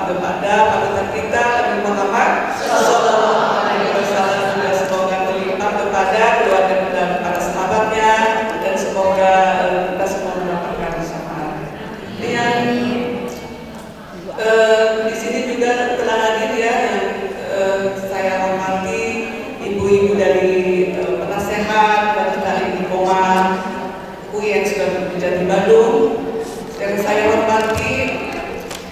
kepada panutan kita Nabi Muhammad Sallallahu Alaihi Wasallam, juga semoga terlimpah kepada keluarga dan para sahabatnya, dan semoga kita semua mendapatkan syafaat. Yang di sini juga telah hadir ya, yang saya hormati ibu-ibu dari penasehat Majelis Taklim Iqomah UI yang sudah bekerja di Bandung, dan saya hormati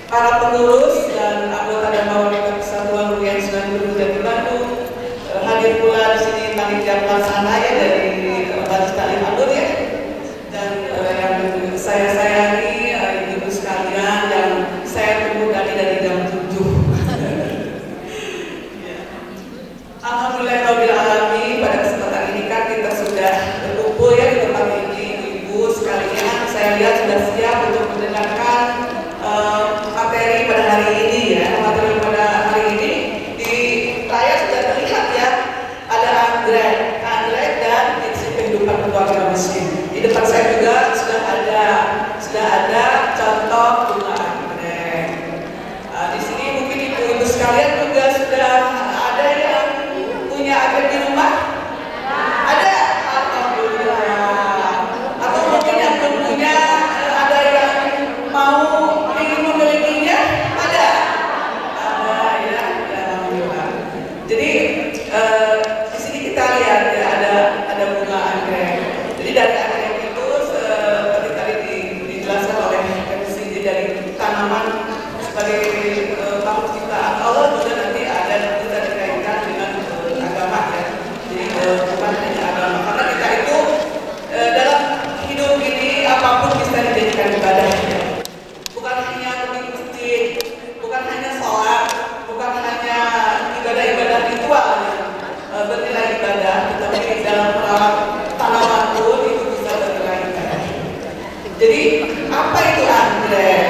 para pengurus dan anggota dan mawar kesatuan UI yang sudah bekerja di Bandung. Hadir pula di sini panitia pelaksana ya dari Majelis Taklim Alur ya, dan yang saya sayangi ibu sekalian yang saya tunggu dari jam 7. Alhamdulillahirrahmanirrahim, pada kesempatan ini kan kita sudah berkumpul ya di tempat ini. Ibu sekalian, saya lihat sudah siap untuk mendengarkan materi pada hari ini ya. Materi pada hari ini di layar sudah terlihat ya, ada anggrek dan prinsip kehidupan keluarga muslim. Di depan saya juga sudah ada contoh bunga anggrek. Di sini mungkin ibu-ibu sekalian juga sudah ada yang punya anggrek di rumah? Ada? Alhamdulillah. Atau mungkin yang belum punya, ada yang ingin memilikinya? Ada? Ada ya, alhamdulillah. Jadi di sini kita lihat ya, ada bunga anggrek. Jadi dari anggrek itu seperti tadi dijelaskan oleh MC, dari tanaman sebagai makhluk ciptaan Allah, juga nanti ada kita dikaitkan dengan agama ya. Jadi bukan hanya agama, karena kita itu dalam hidup ini apapun bisa dijadikan ibadah ya. Bukan hanya pergi ke masjid, bukan hanya sholat, bukan hanya ibadah-ibadah ritual yang bernilai ibadah, tetapi dalam merawat tanaman pun itu bisa bernilai ibadah. Jadi apa itu anggrek?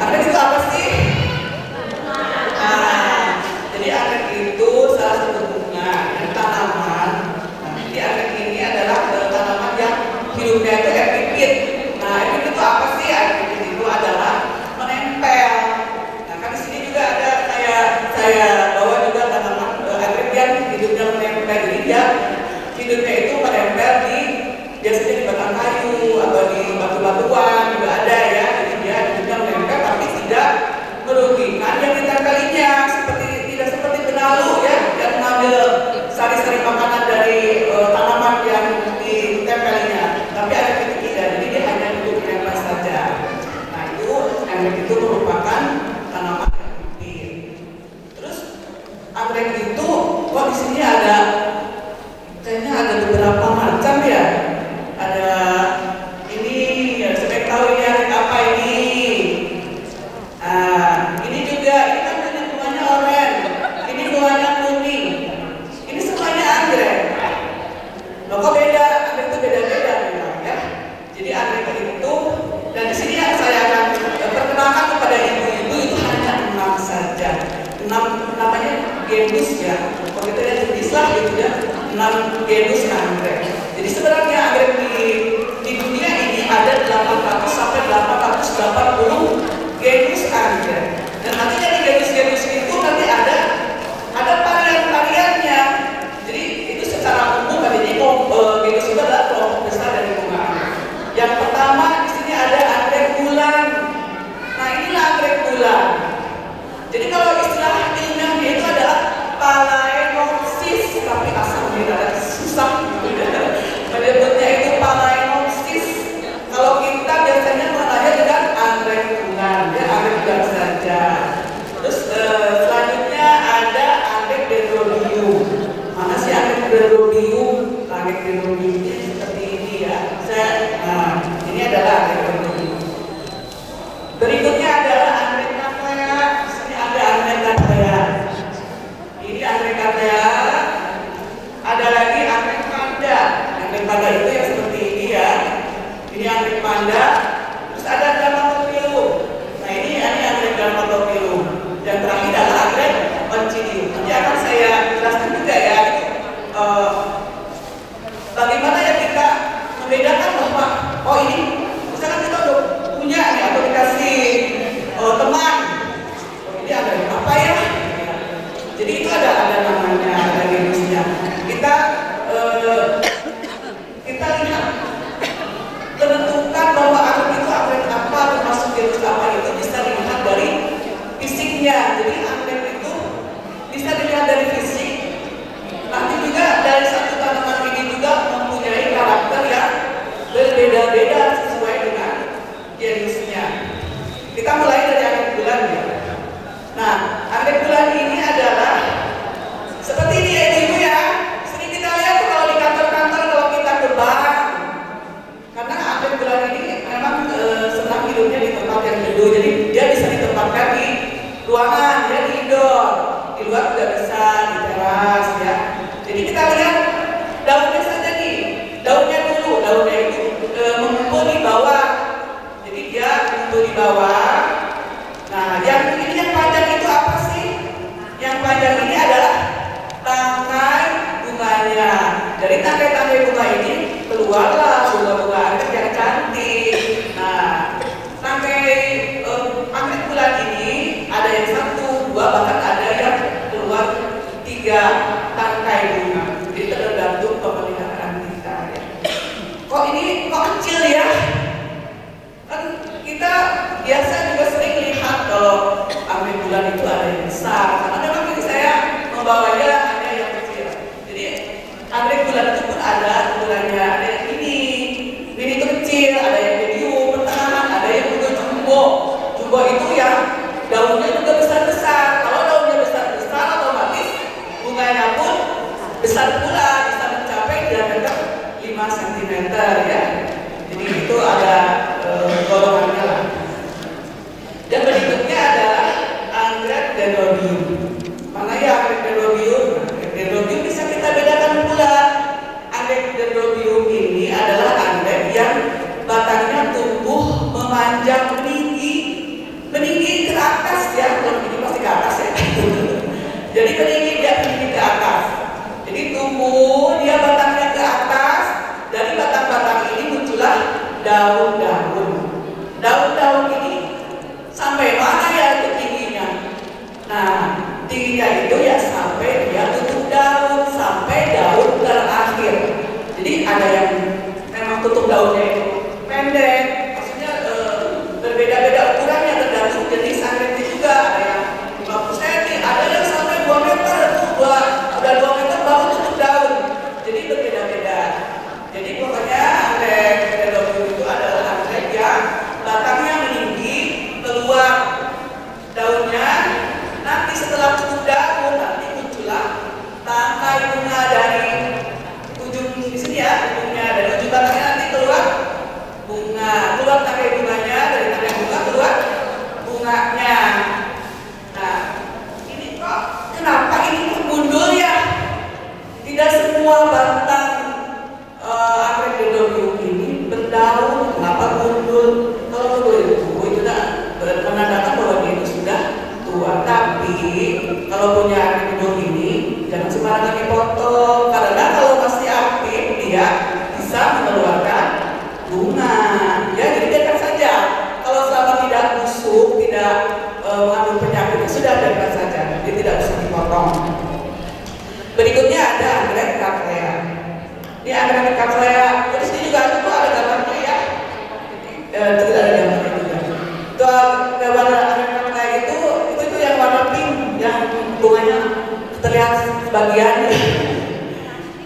Anggrek itu apa sih? Jadi anggrek itu salah satu bunga dan tanaman. Jadi anggrek ini adalah tanaman yang hidupnya itu epifit. Nah, epifit itu apa sih? Epifit itu adalah menempel. Nah, kan di sini juga ada saya bawa juga tanaman anggrek yang hidupnya menempel. Jadi dia hidupnya itu menempel biasanya di batang kayu atau di batu-batuan juga ada ya. Jadi dia hidupnya menempel tapi tidak merugikan yang ditempelinya, tidak seperti benalu ya, yang mengambil sari-sari makanan dari tanaman yang ditempelinya, tapi ada titik tidak, jadi dia hanya duduk menempel saja. Nah itu anggrek itu merupakan tanaman yang tinggi. Terus anggrek itu kok di sini kayaknya ada beberapa macam ya. Ada ini ya, saya tahu ini anggrek apa ini. Ini juga, ini kan bunganya oranye, ini bunganya kuning, ini semuanya anggrek. Loh kok beda? Anggrek itu beda-beda memang ya. Jadi anggrek itu, dan di sini yang saya akan perkenalkan kepada ibu-ibu itu hanya 6 saja. 6 namanya genus ya. Kalau kita lihat di Islam itu ya 6 genus anggrek. Jadi sebenarnya anggrek di dunia ini ada 800 sampai 880 genus anggrek. Dan nanti dari genus-genus itu nanti ada varian-variannya. Jadi itu secara umum tadinya genus itu adalah kelompok besar dari bunga anggrek. Yang pertama di sini ada anggrek bulan. Nah inilah anggrek bulan. Jadi kalau istilah ilmiahnya itu adalah Phalaenopsis, tapi asalnya ada susah menyebutnya itu Phalaenopsis. Kalau kita biasanya mengenalnya dengan anggrek bulan, ya anggrek bulan saja. ruangan ya, di indoor, di luar juga bisa di teras ya. Jadi kita lihat daunnya saja nih, daunnya itu mengumpul di bawah, jadi dia mengumpul di bawah. Nah, yang ini yang panjang itu apa sih? Yang panjang ini adalah tangkai bunganya. Dari tangkai-tangkai bunga ini keluarlah bunga-bunga anggrek yang cantik. Nah, tangkai anggrek bulan ini ada yang 1, 2, bahkan ada yang keluar 3 tangkai bunga. Jadi tergantung pemeliharaan kita ya. Kok kecil ya? Kan kita biasa juga sering lihat kalau anggrek bulan itu ada yang besar. Karena memang ini saya membawanya ada yang kecil. Jadi anggrek bulan itu pun ada ukurannya, ada yang mini itu kecil, ada yang medium, pertengahan, ada yang juga jumbo. Jumbo itu yang daunnya juga besar-besar. Kalau daunnya besar-besar, otomatis bunganya pun besar pula, bisa mencapai diameter 5 cm ya. Jadi itu ada golongannya lah. Dan berikutnya adalah anggrek dendrobium. Mana ya anggrek dendrobium? Anggrek dendrobium bisa kita bedakan pula. Anggrek dendrobium ini adalah anggrek yang batangnya tumbuh memanjang meninggi ke atas ya. Kalau meninggi pasti ke atas ya. Jadi meninggi ke atas. Jadi tumbuh dia batangnya ke atas. Dari batang-batang ini muncullah daun-daun. Daun-daun ini sampai mana ya itu tingginya? Nah, tingginya itu ya sampai dia tutup daun, sampai daun terakhir. Jadi ada yang memang tutup daunnya itu pendek, maksudnya berbeda-beda ukurannya tergantung jenis anggreknya juga. Ada yang 50 cm, ada yang sampai 2 meter, udah 2 meter baru tutup daun. Jadi berbeda-beda. Jadi pokoknya anggrek dendrobium itu adalah anggrek yang batangnya meninggi, keluar daunnya. Nanti setelah tutup daun, nanti muncullah tangkai bunga dari ujung di sini ya, ujungnya dari ujung batangnya nanti keluar bunga, keluar tangkai bunganya, dari tangkai bunga keluar bunganya. Nah, ini kok kenapa ini kok gundul ya? Tidak semua batang anggrek dendrobium ini berdaun. Kenapa gundul? Kalau gundul itu menandakan bahwa dia itu sudah tua. Tapi kalau punya anggrek dendrobium ini jangan sembarangan dipotong, karena kalau masih aktif dia bisa mengeluarkan bunga. Ya, jadi biarkan saja. Kalau selama tidak busuk, tidak mengandung penyakit, sudah biarkan saja. Dia tidak bisa dipotong. Berikutnya ada anggrek cattleya. Ini anggrek cattleya. Di sini juga ada gambarnya ya. Tidak ada gambarnya juga. Itu gambar anggrek cattleya itu yang warna pink, yang bunganya terlihat sebagian.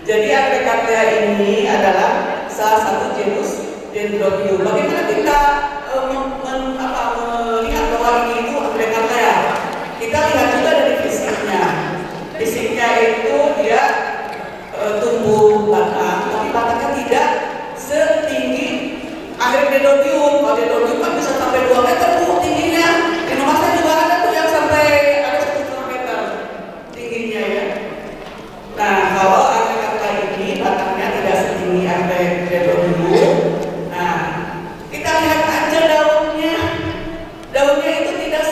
Jadi anggrek cattleya ini adalah salah satu genus dendrobium. Bagaimana kita melihat bahwa ini itu anggrek cattleya? Kita lihat juga dari fisiknya. Fisiknya itu dia tumbuh batang, tapi batangnya tidak setinggi anggrek dendrobium. Kalau dendrobium kan bisa sampai 2 meter tingginya. Di rumah saya juga ada tuh yang sampai ada 1,5 meter tingginya ya. Nah, kalau anggrek cattleya ini batangnya tidak setinggi anggrek dendrobium. Nah, kita lihat aja daunnya. Daunnya itu tidak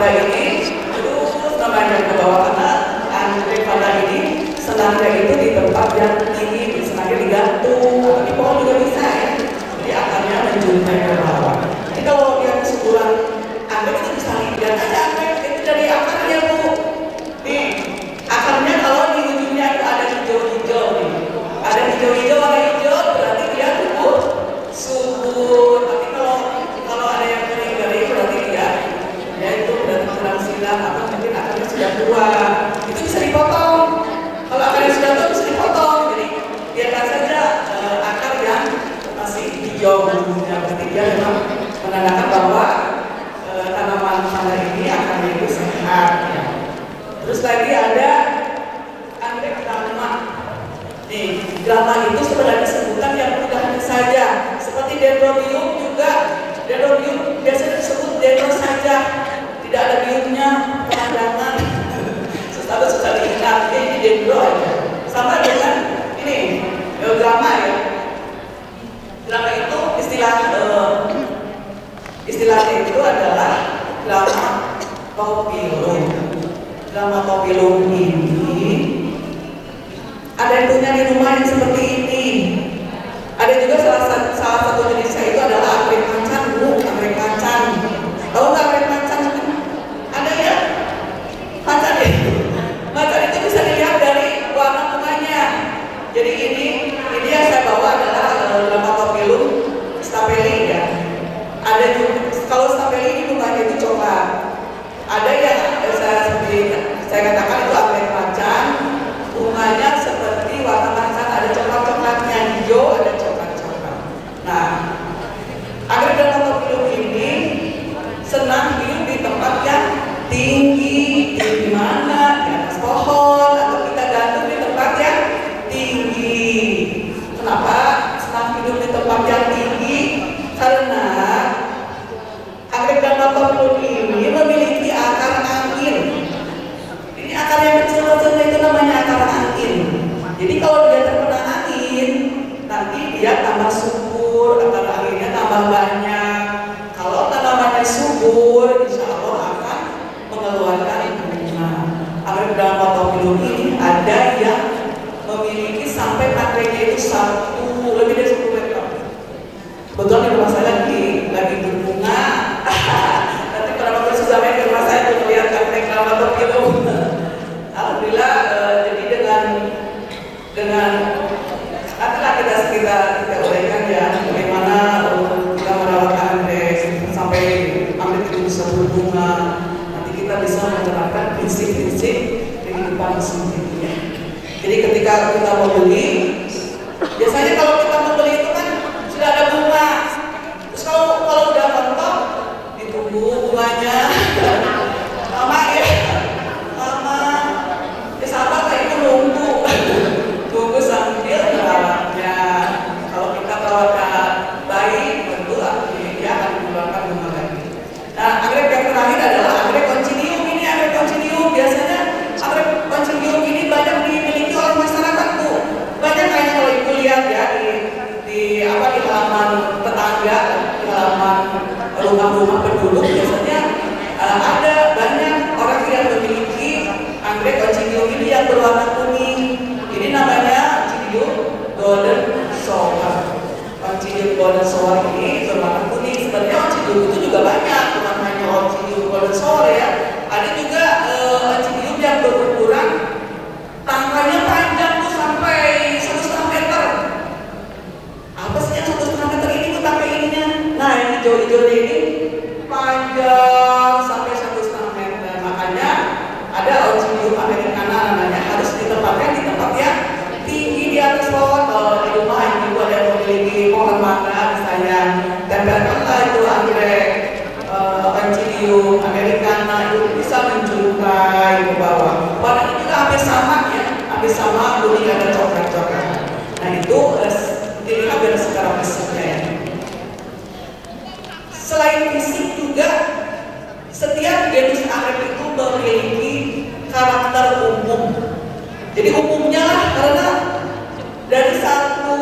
pada ini terus namanya ke bawah karena anggrek pada ini senangnya itu di tempat yang tinggi, senangnya digantung atau di pohon juga bisa ya. Jadi akarnya menjuntai ke bawah. Jadi kalau dia kesuburan anggrek itu bisa lihat aja anggrek itu dari akarnya Bu. Nih akarnya kalau di ujungnya itu ada hijau-hijau nih, ada hijau-hijau warna hijau berarti dia tumbuh subur. Tapi kalau ada yang kering-kering berarti dia itu berarti kurang silang atau mungkin akarnya sudah tua, itu bisa dipotong. Kalau akarnya sudah tua bisa dipotong. Jadi biarkan saja akar yang masih hijau bumbunya, berarti dia memang menandakan bahwa tanaman mana ini akarnya itu sehat ya. Terus lagi ada anggrek drama. Nih, drama itu sebenarnya sebutan yang mudah saja. Seperti dendrobium juga, dendrobium biasanya disebut dendro saja, tidak ada biumnya, pemandangan. Susah diingat, ini dendro aja. Sama dengan ini, drama ya. Drama itu istilahnya itu adalah drama topilum. Drama topilum ini ada yang punya di rumah yang seperti ini. Ada juga salah satu jenisnya itu adalah anggrek macan Bu, anggrek macan. Tahu nggak anggrek macan? Ada ya? Macan itu. Macan itu bisa dilihat dari warna bunganya. Jadi ini yang saya bawa adalah Dermatophyllum stapeli ya. Ada juga, kalau stapeli ini bunganya itu coklat. Ada yang saya katakan itu anggrek macan, bunganya seperti warna macan, ada coklat-coklatnya, hijau, ada coklat-coklat. Nah, anggrek Dermatophyllum ini senang hidup di tempat yang tinggi, di mana di atas pohon atau kita gantung di tempat yang tinggi. Kenapa senang hidup di tempat yang tinggi? Karena anggrek Dermatophyllum ini memiliki akar angin. Ini akar yang kecil-kecil itu namanya akar angin. Jadi kalau dia terkena angin, nanti dia tambah subur, akar anginnya tambah banyak. Kalau tanamannya subur, insya Allah akan mengeluarkan bunga. Anggrek Dermatophyllum ini ada yang memiliki sampai anggreknya itu lebih dari 1 meter. Betul di rumah saya lagi berbunga. Nanti kalau waktu sudah main di rumah saya untuk melihat anggrek Dermatophyllum. Alhamdulillah, jadi dengan nantilah kita uraikan ya bagaimana kita merawat anggrek sampai anggrek itu bisa berbunga. Nanti kita bisa menerapkan prinsip-prinsip kehidupan sendiri. Jadi ketika kita mau beli, biasanya kalau kita mau beli itu kan sudah ada bunga. Terus kalau udah mentok, ditunggu bunganya. Lama ya, lama. Ya sahabat lah itu tunggu sambil merawatnya. Kalau kita perawatnya baik, tentu dia akan mengeluarkan bunga lagi. Nah, anggrek yang terakhir adalah anggrek conchylium. Ini anggrek conchylium biasanya anggrek conchylium ini banyak dimiliki oleh masyarakat Bu. Banyak kayaknya kalau ibu lihat ya di halaman tetangga, di halaman rumah-rumah penduduk biasanya ada banyak orang yang memiliki anggrek conchylium ini yang berwarna kuning. Ini namanya Oncidium golden shower. Oncidium golden shower ini berwarna kuning. Sebenarnya Oncidium itu juga banyak, bukan hanya Oncidium golden shower ya. Ada juga Oncidium yang berukuran tangkanya panjang tuh sampai 1,5 meter. Apa sih yang 1,5 meter ini tuh tangkai ininya? Nah, yang hijau-hijaunya ini panjang sampai 1,5 meter. Makanya ada Oncidium americana namanya, harus ditempatkan di tempat yang tinggi di atas pohon. Kalau di rumah ibu ada yang memiliki pohon mangga misalnya, tempelkanlah itu anggrek Oncidium americana, itu bisa menjuntai ke bawah. Warnanya juga hampir sama ya, hampir sama, kuning ada coklat-coklat. Nah itu dilihat dari secara fisiknya ya. Selain fisik juga, setiap genus anggrek itu memiliki karakter umum. Jadi umumnya lah, karena dari satu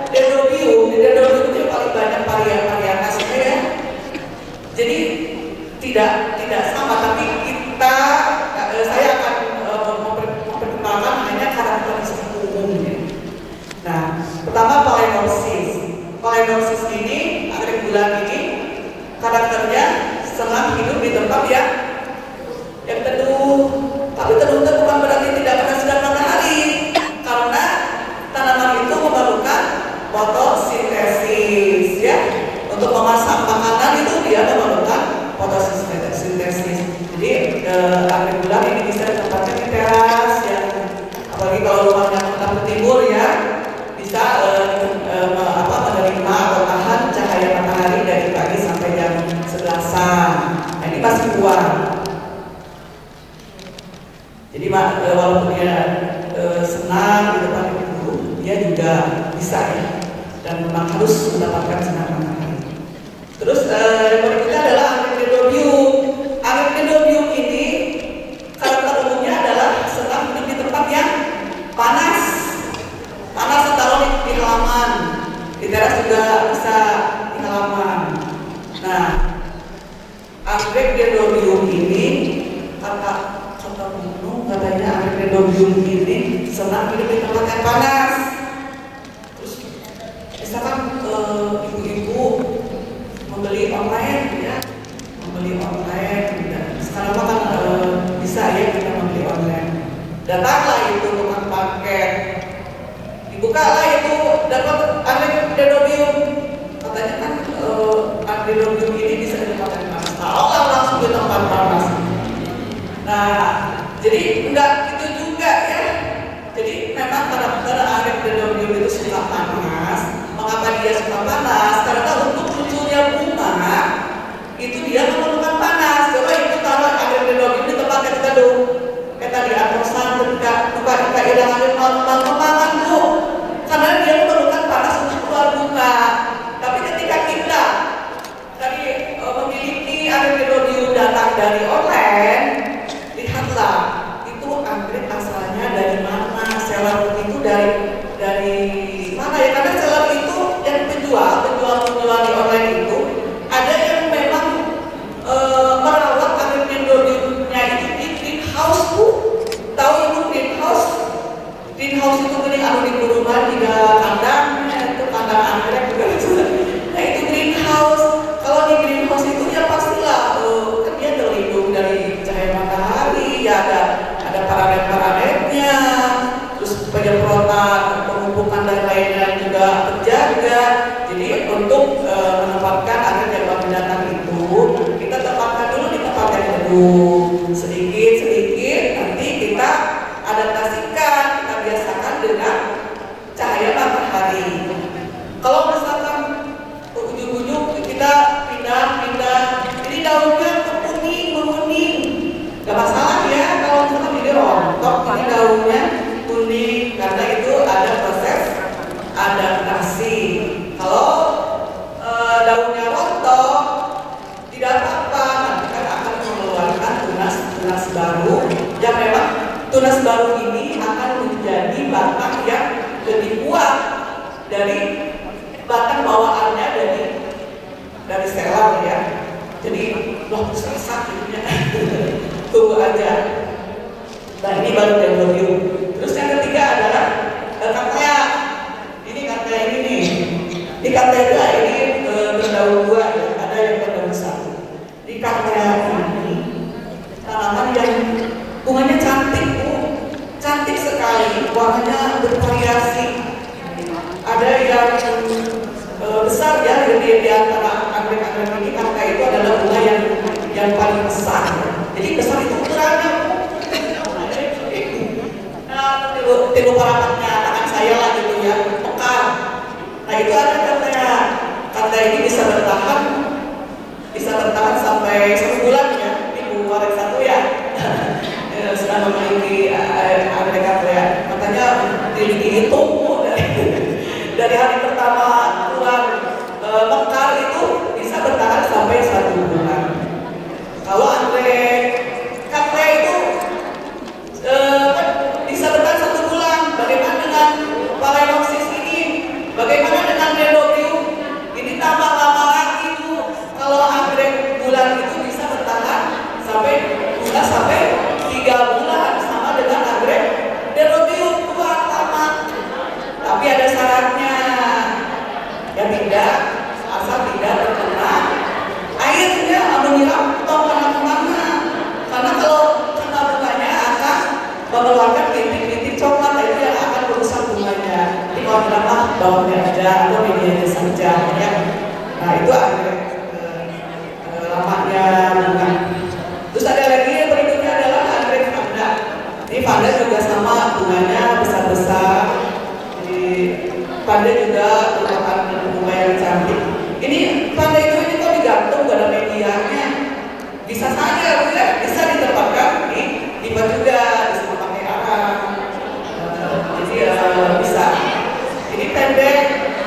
dendrobium itu paling banyak varian-varian aslinya ya. Jadi tidak sama, yang teduh. Tapi teduh itu bukan berarti tidak kena sinar matahari, karena tanaman itu memerlukan fotosintesis ya. Untuk memasak makanan itu dia memerlukan fotosintesis. Jadi anggrek bulan ini bisa ditempatkan di teras ya. Apalagi kalau rumahnya menghadap ke timur ya, bisa menerima atau tahan cahaya matahari dari pagi sampai jam 11-an. Nah, ini masih kuat. Jadi walaupun dia senang di depan itu, dia juga bisa ya, dan memang harus mendapatkan sinar matahari. Terus yang berikutnya adalah anggrek dendrobium. Anggrek dendrobium ini karakter umumnya adalah senang hidup di tempat yang panas atau di halaman, di teras juga bisa di halaman. Nah, anggrek dendrobium ini kata gunung katanya anggrek dendrobium ini senang hidup di tempat yang panas. Terus misalkan ibu-ibu membeli online ya, sekarang kan bisa ya kita membeli online. Datanglah itu tukang paket, dibukalah itu dapat anggrek dendrobium. Katanya kan anggrek dendrobium ini bisa di tempat yang panas. Taruhlah langsung di tempat panas. Nah, jadi enggak itu juga ya. Jadi memang karakter anggrek dendrobium itu suka panas. Mengapa dia suka panas? Karena untuk munculnya bunga itu dia memerlukan panas. Coba itu taruh anggrek dendrobium di tempat yang teduh. Kayak tadi Artosan ketika buka hilang angin malam Bu, karena dia memerlukan panas untuk keluar bunga. Tapi ketika kita tadi memiliki anggrek dendrobium datang dari online, lihatlah itu anggrek asalnya dari mana, seller itu dari mana ya, karena seller itu yang penjual di online itu ada yang memang merawat anggrek dendrobiumnya itu di greenhouse Bu. Tahu ibu greenhouse? Greenhouse itu gini di rumah 3 kandang, itu kandang anggrek juga. Nah itu greenhouse. Kalau di greenhouse itu ya pastilah kan dia terlindung dari cahaya matahari, ya ada paranet-paranetnya, terus penyemprotan, pemupuk dan lainnya juga terjaga. Jadi untuk menempatkan anggrek yang baru datang itu, kita tempatkan dulu di tempat yang teduh, sedikit nanti kita adaptasikan, kita biasakan dengan cahaya matahari. Kalau misalkan ujung-ujung kita pindah, jadi daunnya menguning, gak masalah ya kalau misalkan ini rontok, ini daunnya kuning, karena itu ada proses adaptasi. Kalau daunnya rontok, tidak apa-apa, nanti kan akan mengeluarkan tunas baru, yang memang tunas baru ini akan menjadi batang yang lebih kuat dari batang bawaannya dari seller ya. Jadi loh susah jadinya. Tunggu aja. Nah ini baru dendrobium. Terus yang ketiga adalah kaktea. Ini kaktea ini nih. Di kaktea ini berdaun 2 ya. Ada yang berdaun 1. Di kaktea ini tanaman yang bunganya cantik Bu. Cantik sekali. Warnanya bervariasi. Ada yang besar ya, di antara anggrek-anggrek ini kaktea itu adalah bunga yang paling besar. Jadi besar itu ukurannya. Nah, tilu parapatnya tangan saya lah gitu ya, pekar. Nah itu ada kaktea. Kaktea ini bisa bertahan sampai 1 bulan ya. Ibu Warek 1 ya. Sudah memiliki anggrek kaktea. Katanya dihitung dari hari pertama keluar mekar itu bisa bertahan sampai 1 bulan. Kalau anggrek kaktea itu bisa bertahan 1 bulan. Bagaimana dengan Phalaenopsis ini? Bagaimana dengan dendrobium? Ini tambah lama lagi Bu. Kalau anggrek bulan itu bisa bertahan sampai 3 bulan sama dengan anggrek dendrobium kuat lama. Tapi ada syaratnya. Ya tidak, asal tidak terkena airnya menyiram tong kemana-kemana. bawahnya aja atau medianya saja ya. Nah itu anggrek lamanya bunga. Terus ada lagi yang berikutnya adalah anggrek vanda. Ini vanda juga sama, bunganya besar-besar. Jadi vanda juga merupakan bunga yang cantik. Ini vanda itu kok digantung pada medianya. Bisa saja, ya, bisa ditempatkan di lipat juga, bisa pakai arang. Jadi bisa. Ini pendek.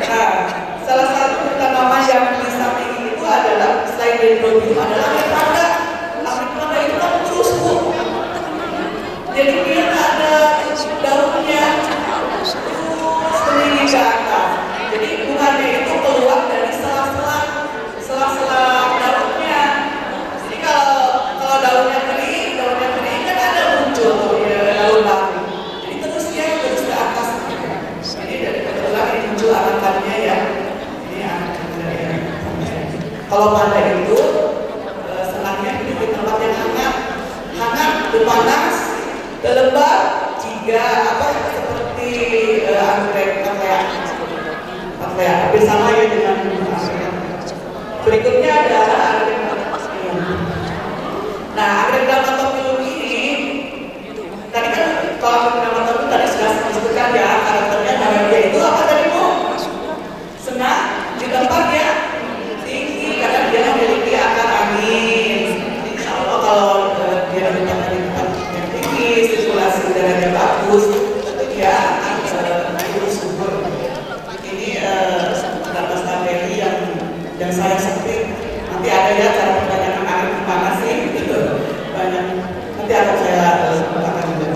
Nah, salah satu tanaman yang bisa tinggi itu adalah selain dendrobium adalah anggrek vanda. Anggrek vanda itu kan terus bu. Jadi dia ada daunnya terus meninggi ke atas. Jadi bunganya itu keluar dari sela-sela daunnya. Jadi kalau daunnya kering kan ada muncul ya, daun baru. Jadi terus dia terus ke atas. Jadi dari kebetulan ini muncul arakannya ya. Ini arakannya ya. Kalau vanda itu senangnya hidup di tempat yang hangat, panas, lembab, jika seperti anggrek kayak hampir sama ya dengan anggrek. Berikutnya adalah anggrek Dermatophyllum. Nah, anggrek Dermatophyllum ini tadi kan kalau anggrek Dermatophyllum tadi sudah disebutkan ya karakternya, karena dia itu apa tadi Bu? Senang di tempat ya tinggi karena dia memiliki akar angin. Insya Allah kalau dia menetapkan di tempat yang tinggi, sirkulasi udaranya bagus, tentu dia akan subur. Ini data strategi yang saya seperti nanti ada ya cara pertanyakan anggrek gimana sih gitu. Banyak nanti akan saya katakan juga.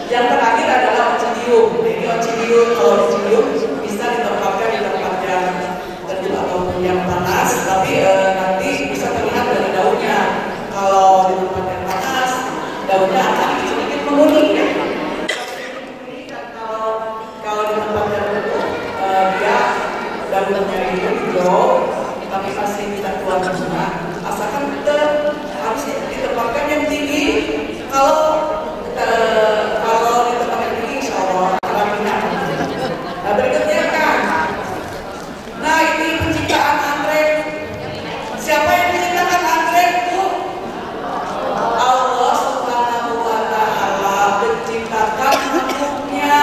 Yang terakhir adalah oncidium. Ini oncidium, kalau oncidium bisa ditempatkan di tempat yang teduh ataupun yang panas, tapi nanti bisa terlihat dari daunnya. Kalau di tempat yang panas, daunnya akan sedikit menguning ya. Kalau di tempat yang teduh, dia daunnya itu hijau, tapi masih bisa keluar bunga. Asalkan kita harus ditempatkan yang tinggi. Kalau di tempat yang tinggi, insya Allah alaminya. Nah berikutnya kan, nah ini penciptaan anggrek. Siapa yang menciptakan anggrek Bu? Allah Subhanahu wa Ta'ala menciptakan bentuknya,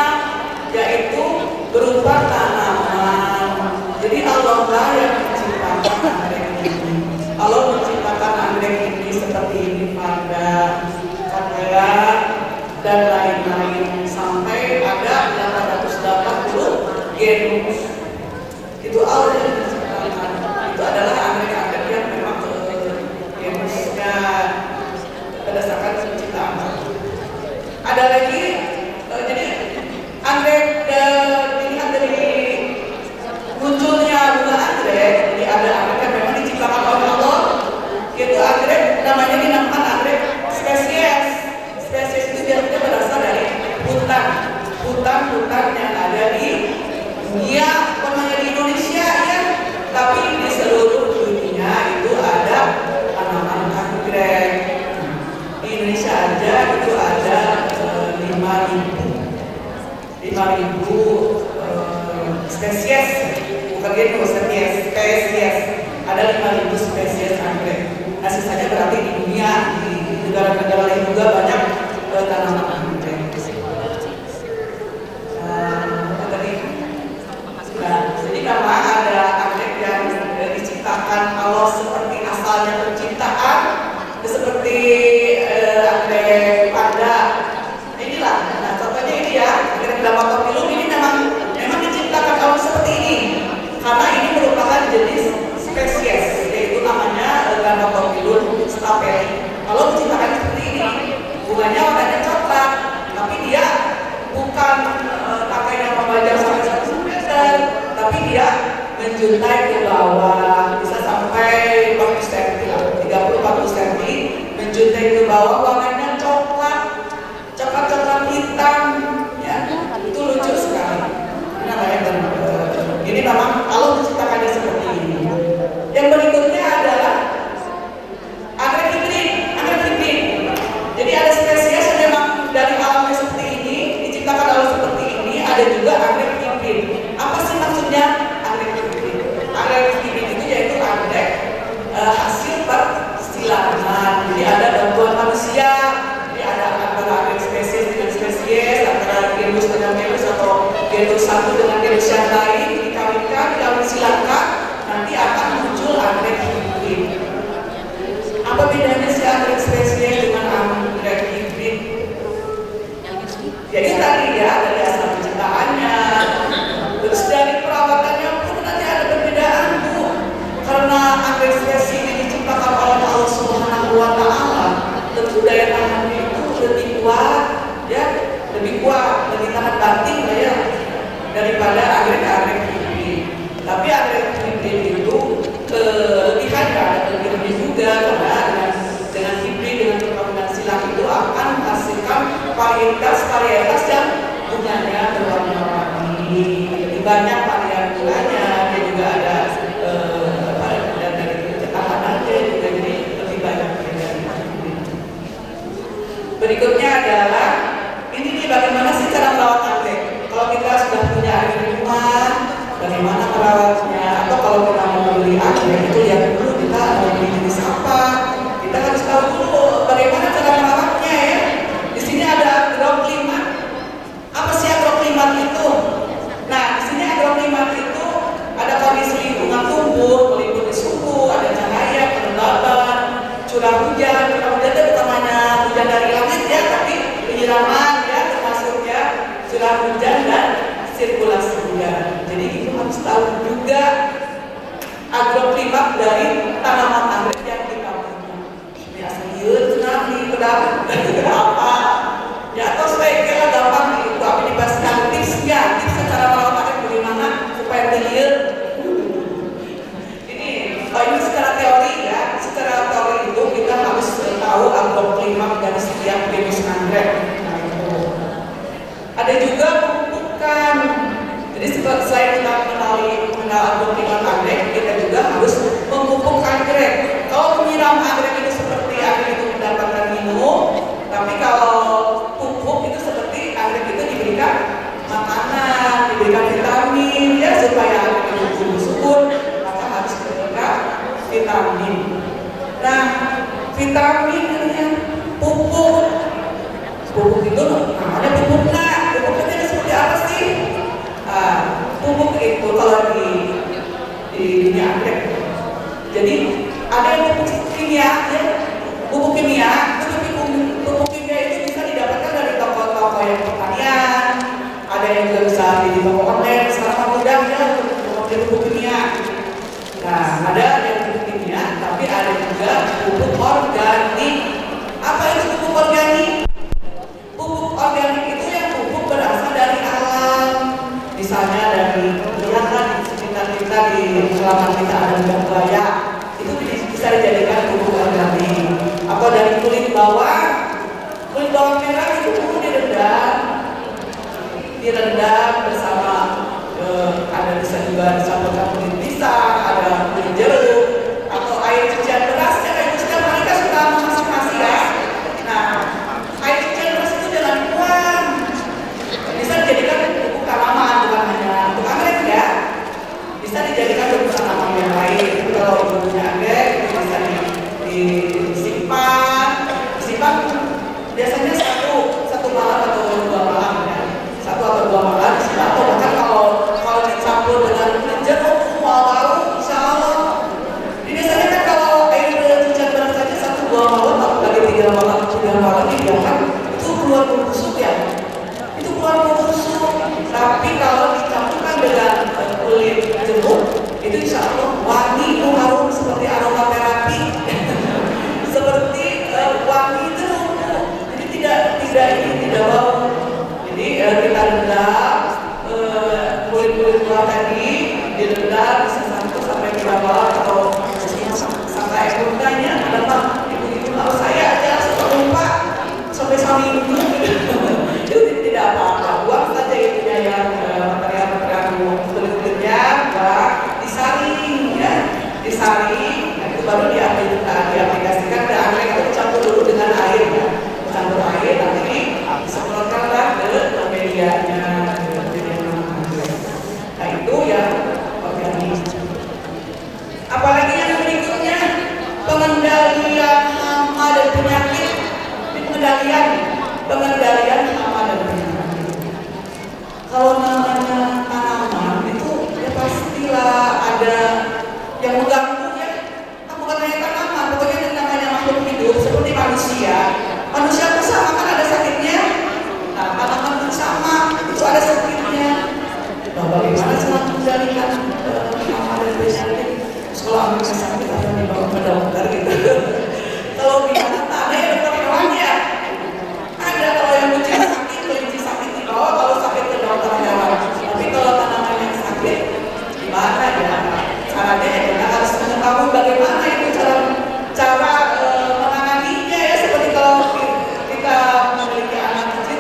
yaitu berupa tanaman. Jadi Allah lah yang menciptakan anggrek ini. Allah menciptakan anggrek ini seperti ini pada kamera dan lain-lain sampai ada 880 genus. Itu Allah yang menciptakan. Itu adalah anggrek-anggrek yang memang genusnya berdasarkan penciptaan. Ada lagi, jadi anggrek dilihat dari munculnya bunga anggrek. Jadi ada anggrek yang memang diciptakan oleh Allah. Itu anggrek namanya dinamakan anggrek spesies. Spesies itu biasanya berasal dari hutan yang ada di dunia, bukan hanya di Indonesia ya, tapi di seluruh dunia itu ada tanaman anggrek. Di Indonesia aja itu ada 5.000 spesies, bukan genus, spesies. Ada 5.000 spesies anggrek. Nah, sisanya berarti di dunia, di negara-negara lain juga banyak tanaman anggrek. Jadi karena ada anggrek yang diciptakan Allah seperti asalnya penciptaan, seperti anggrek vanda. Inilah, nah contohnya ini ya, anggrek Dermatophyllum ini memang diciptakan Allah seperti ini, karena ini merupakan jenis spesies, yaitu namanya Dermatophyllum stapeli. Kalau diciptakan seperti ini, bunganya warnanya coklat, tapi dia bukan pakainya membajak sampai 1 meter, tapi dia menjuntai ke bawah, bisa sampai 40 cm, 30-40 cm, menjuntai ke bawah, warnanya coklat hitam, ya, itu lucu sekali. Ini memang Allah menciptakannya seperti ini. Yang berikutnya adalah anggrek hibrid. Jadi ada spesies yang memang dari alamnya seperti ini, diciptakan Allah seperti ini. Ada juga anggrek hibrid. varietas yang bunganya berwarna-warni, lebih banyak varian bunganya, dia juga ada dan dari cetakan aja juga jadi lebih banyak. Berikutnya adalah ini nih bagaimana sih cara merawat anggrek. Kalau kita sudah punya anggrek di rumah, bagaimana merawatnya? Atau kalau kita mau beli anggrek itu lihat dulu kita mau beli jenis apa. Kita harus tahu dulu bagaimana cara merawatnya ya. Di sini ada agroklimat. Apa sih agroklimat itu? Nah, di sini agroklimat itu ada kondisi lingkungan tumbuh, meliputi suhu, ada cahaya, kelembaban, curah hujan. Curah hujan itu bukan hanya hujan dari langit ya, tapi penyiraman ya, termasuk ya curah hujan dan sirkulasi udara. Jadi itu harus tahu juga agroklimat dari tanaman anggrek yang kita punya. Biasa liur, tsunami, apa? Ya atau sebaiknya gampang itu apa dibahaskan tipsnya, tips cara merawat anggrek bagaimana supaya liur. Ini secara teori ya, secara teori itu kita harus tahu agroklimat dari setiap jenis anggrek. Nah, itu. Ada juga pemupukan. Jadi selain kita mengenal agroklimat anggrek, kita juga harus memupuk anggrek. Kalau menyiram anggrek itu seperti anggrek itu mendapatkan minum, tapi kalau pupuk itu seperti anggrek itu diberikan makanan, diberikan vitamin ya supaya anggrek itu tumbuh subur, maka harus diberikan vitamin. Nah, vitamin yang pupuk itu namanya pupuk nak. Pupuk itu seperti apa sih? Pupuk itu kalau di dunia anggrek. Jadi ada yang pupuk kimia, ya. Pupuk kimia itu bisa didapatkan dari toko-toko yang pertanian. Ada yang juga bisa di toko online. Sekarang mudah ya untuk pupuk kimia. Nah, ada yang pupuk kimia, tapi ada juga pupuk organik. Apa itu pupuk organik? Pupuk organik itu yang pupuk berasal dari alam. Misalnya dari lihatlah di sekitar kita di halaman kita ada buaya, itu bisa dijadikan pupuk organik. Atau dari kulit bawang merah itu dulu direndam bersama ada bisa juga dicampurkan kulit pisang, ada kulit jeruk, atau air cucian beras. Air cucian mereka suka memasak nasi ya. Nah, air cucian beras itu jangan buang. Bisa dijadikan pupuk tanaman, bukan hanya untuk anggrek ya. Bisa dijadikan pupuk tanaman yang lain. Kalau punya anggrek itu bisa disimpan biasanya satu malam atau 2 malam ya. 1 atau 2 malam disimpan. Atau bahkan kalau dicampur dengan kulit jeruk, mau tahu insya Allah. Biasanya kan kalau air cucian beras saja 1-2 malam atau lagi 3 malam dibiarkan itu keluar bau busuk ya. Itu keluar bau busuk. Tapi kalau dicampurkan dengan kulit jeruk itu insya Allah wangi, harum seperti aromaterapi. Seperti wangi jeruk. Jadi tidak bau. Jadi kita rendam kulit-kulit buah tadi, direndam bisa 1 sampai 3 malam atau sampai ekotanya. Kenapa ibu-ibu kalau saya aja suka lupa sampai seminggu itu tidak apa-apa, buang saja itunya yang material kulit-kulitnya, disaring ya, disaring, nah, itu baru diaplikasikan ke anggrek. Itu dicampur dulu dengan air ya, dicampur air nanti disemprotkanlah ke medianya. Nah itu yang organik. Apalagi yang berikutnya, pengendalian hama dan penyakit. Pengendalian hama dan penyakit. Kalau namanya tanaman itu ya pastilah ada yang mengganggu ya. Bukan hanya tanaman, pokoknya namanya makhluk hidup seperti manusia. Manusia pun sama kan ada sakitnya. Nah, tanaman pun sama, itu ada sakitnya. Nah, bagaimana cara mengendalikan hama dan penyakit? Kalau ambil sakit akan dibawa ke dokter gitu. Kalau binatang ada ya dokter hewannya. Ada kalau yang kelinci sakit dibawa, kalau sakit ke dokter hewan. Tapi kalau tanaman yang sakit gimana ya? Caranya ya kita harus mengetahui bagaimana itu cara menanganinya ya. Seperti kalau kita memiliki anak kecil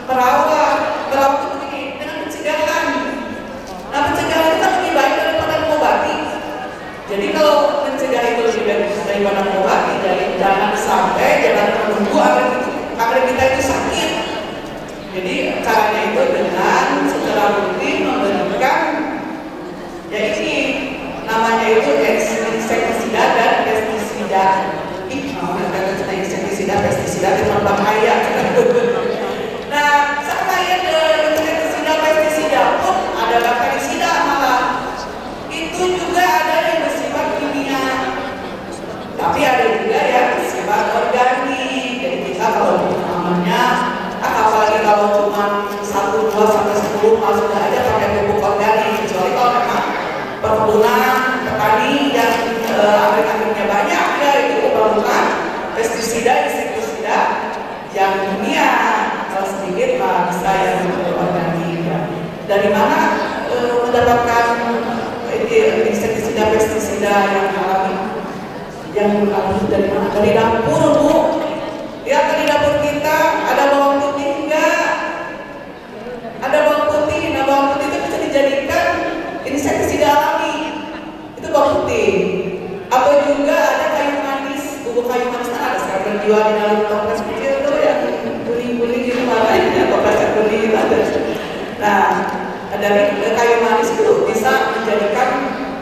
merawat itu begini, dengan pencegahan. Nah, pencegahan itu kan lebih baik daripada mengobati. Jadi kalau mencegah itu lebih baik daripada mengobati, jadi jangan menunggu agar kita itu sakit. Jadi caranya itu dengan secara rutin memberikan, ya ini namanya itu insektisida dan pestisida. Insektisida, pestisida itu berbahaya. Nah, sama ya insektisida, pestisida pun ada bakterisida malah. Itu juga ada yang bersifat kimia, tapi ada juga yang bersifat organik. Jadi kita kalau namanya, apalagi kalau cuma 1, 2, sampai 10 sudah aja pakai pupuk organik. Kecuali kalau memang perkebunan petani yang agregatnya banyak, ya itu memerlukan pestisida, insektisida yang kimia. Kalau sedikit bisa yang organik. Dari mana mendapatkan insektisida, pestisida yang alami? Yang alami dari mana? Dari dapur, Bu. Lihat di dapur kita ada bawang putih enggak? Ada bawang putih. Nah, bawang putih itu bisa dijadikan insektisida alami. Itu bawang putih. Atau juga ada kayu manis, bubuk kayu manis ada sekarang jual di dalam toples kecil tuh yang kuning-kuning gitu warnanya, toples yang kuning itu ada. Nah, dari kayu manis itu bisa menjadikan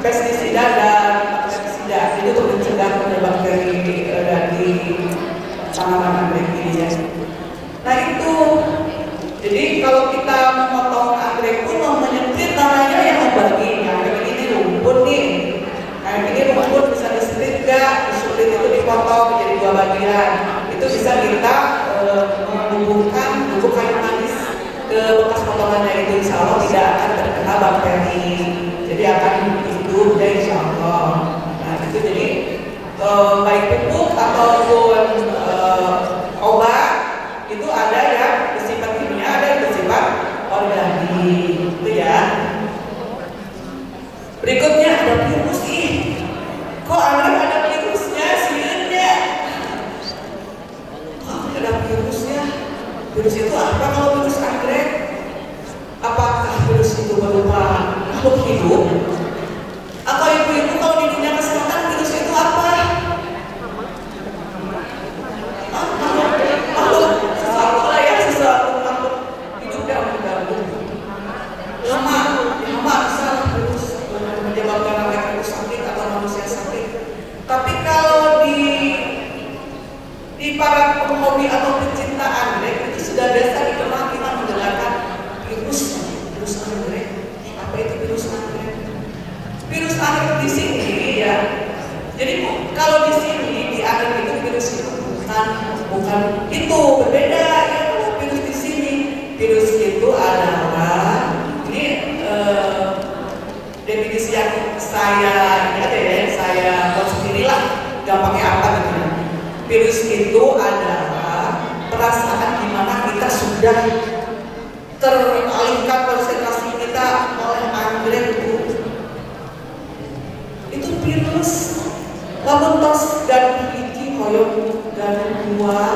pestisida dan pestisida itu untuk mencegah bakteri dari tanaman anggrek ini ya. Nah itu, jadi kalau kita memotong anggrek pun mau menyempit namanya yang membagi. Anggrek ini rumput nih, anggrek ini rumput bisa diselit nggak? Diselit itu dipotong menjadi 2 bagian. Itu bisa kita menghubungkan bubuk kayu manis ke bekas potongannya itu, insya Allah tidak akan terkena bakteri. Jadi akan hidup ya insya Allah. Nah itu jadi baik pupuk ataupun obat itu ada yang bersifat kimia, ada yang bersifat organik, itu ya. Berikutnya ada virus nih. Kok ada virusnya sihirnya? Kok ada virusnya? Virus itu apa kalau virus anggrek? Apakah virus itu berupa makhluk hidup? Atau ibu-ibu kalau di dunia kesehatan virus itu apa? Sesuatu makhluk hidup yang mengganggu. Hama bisa virus menyebabkan anggrek itu sakit atau manusia sakit. Tapi kalau di para penghobi atau pencinta anggrek itu sudah biasa dikenal kita mendengarkan virus anggrek. Apa itu virus anggrek? Virus anggrek di sini ya. Jadi kalau di sini di anggrek itu virus itu bukan itu, berbeda ya. Virus di sini, virus itu adalah ini definisi yang saya buat sendirilah, gampangnya apa gitu. Virus itu adalah perasaan di mana kita sudah teralihkan konsentrasi kita oleh anggrek itu virus. Lamun tos dan biji koyok dan buah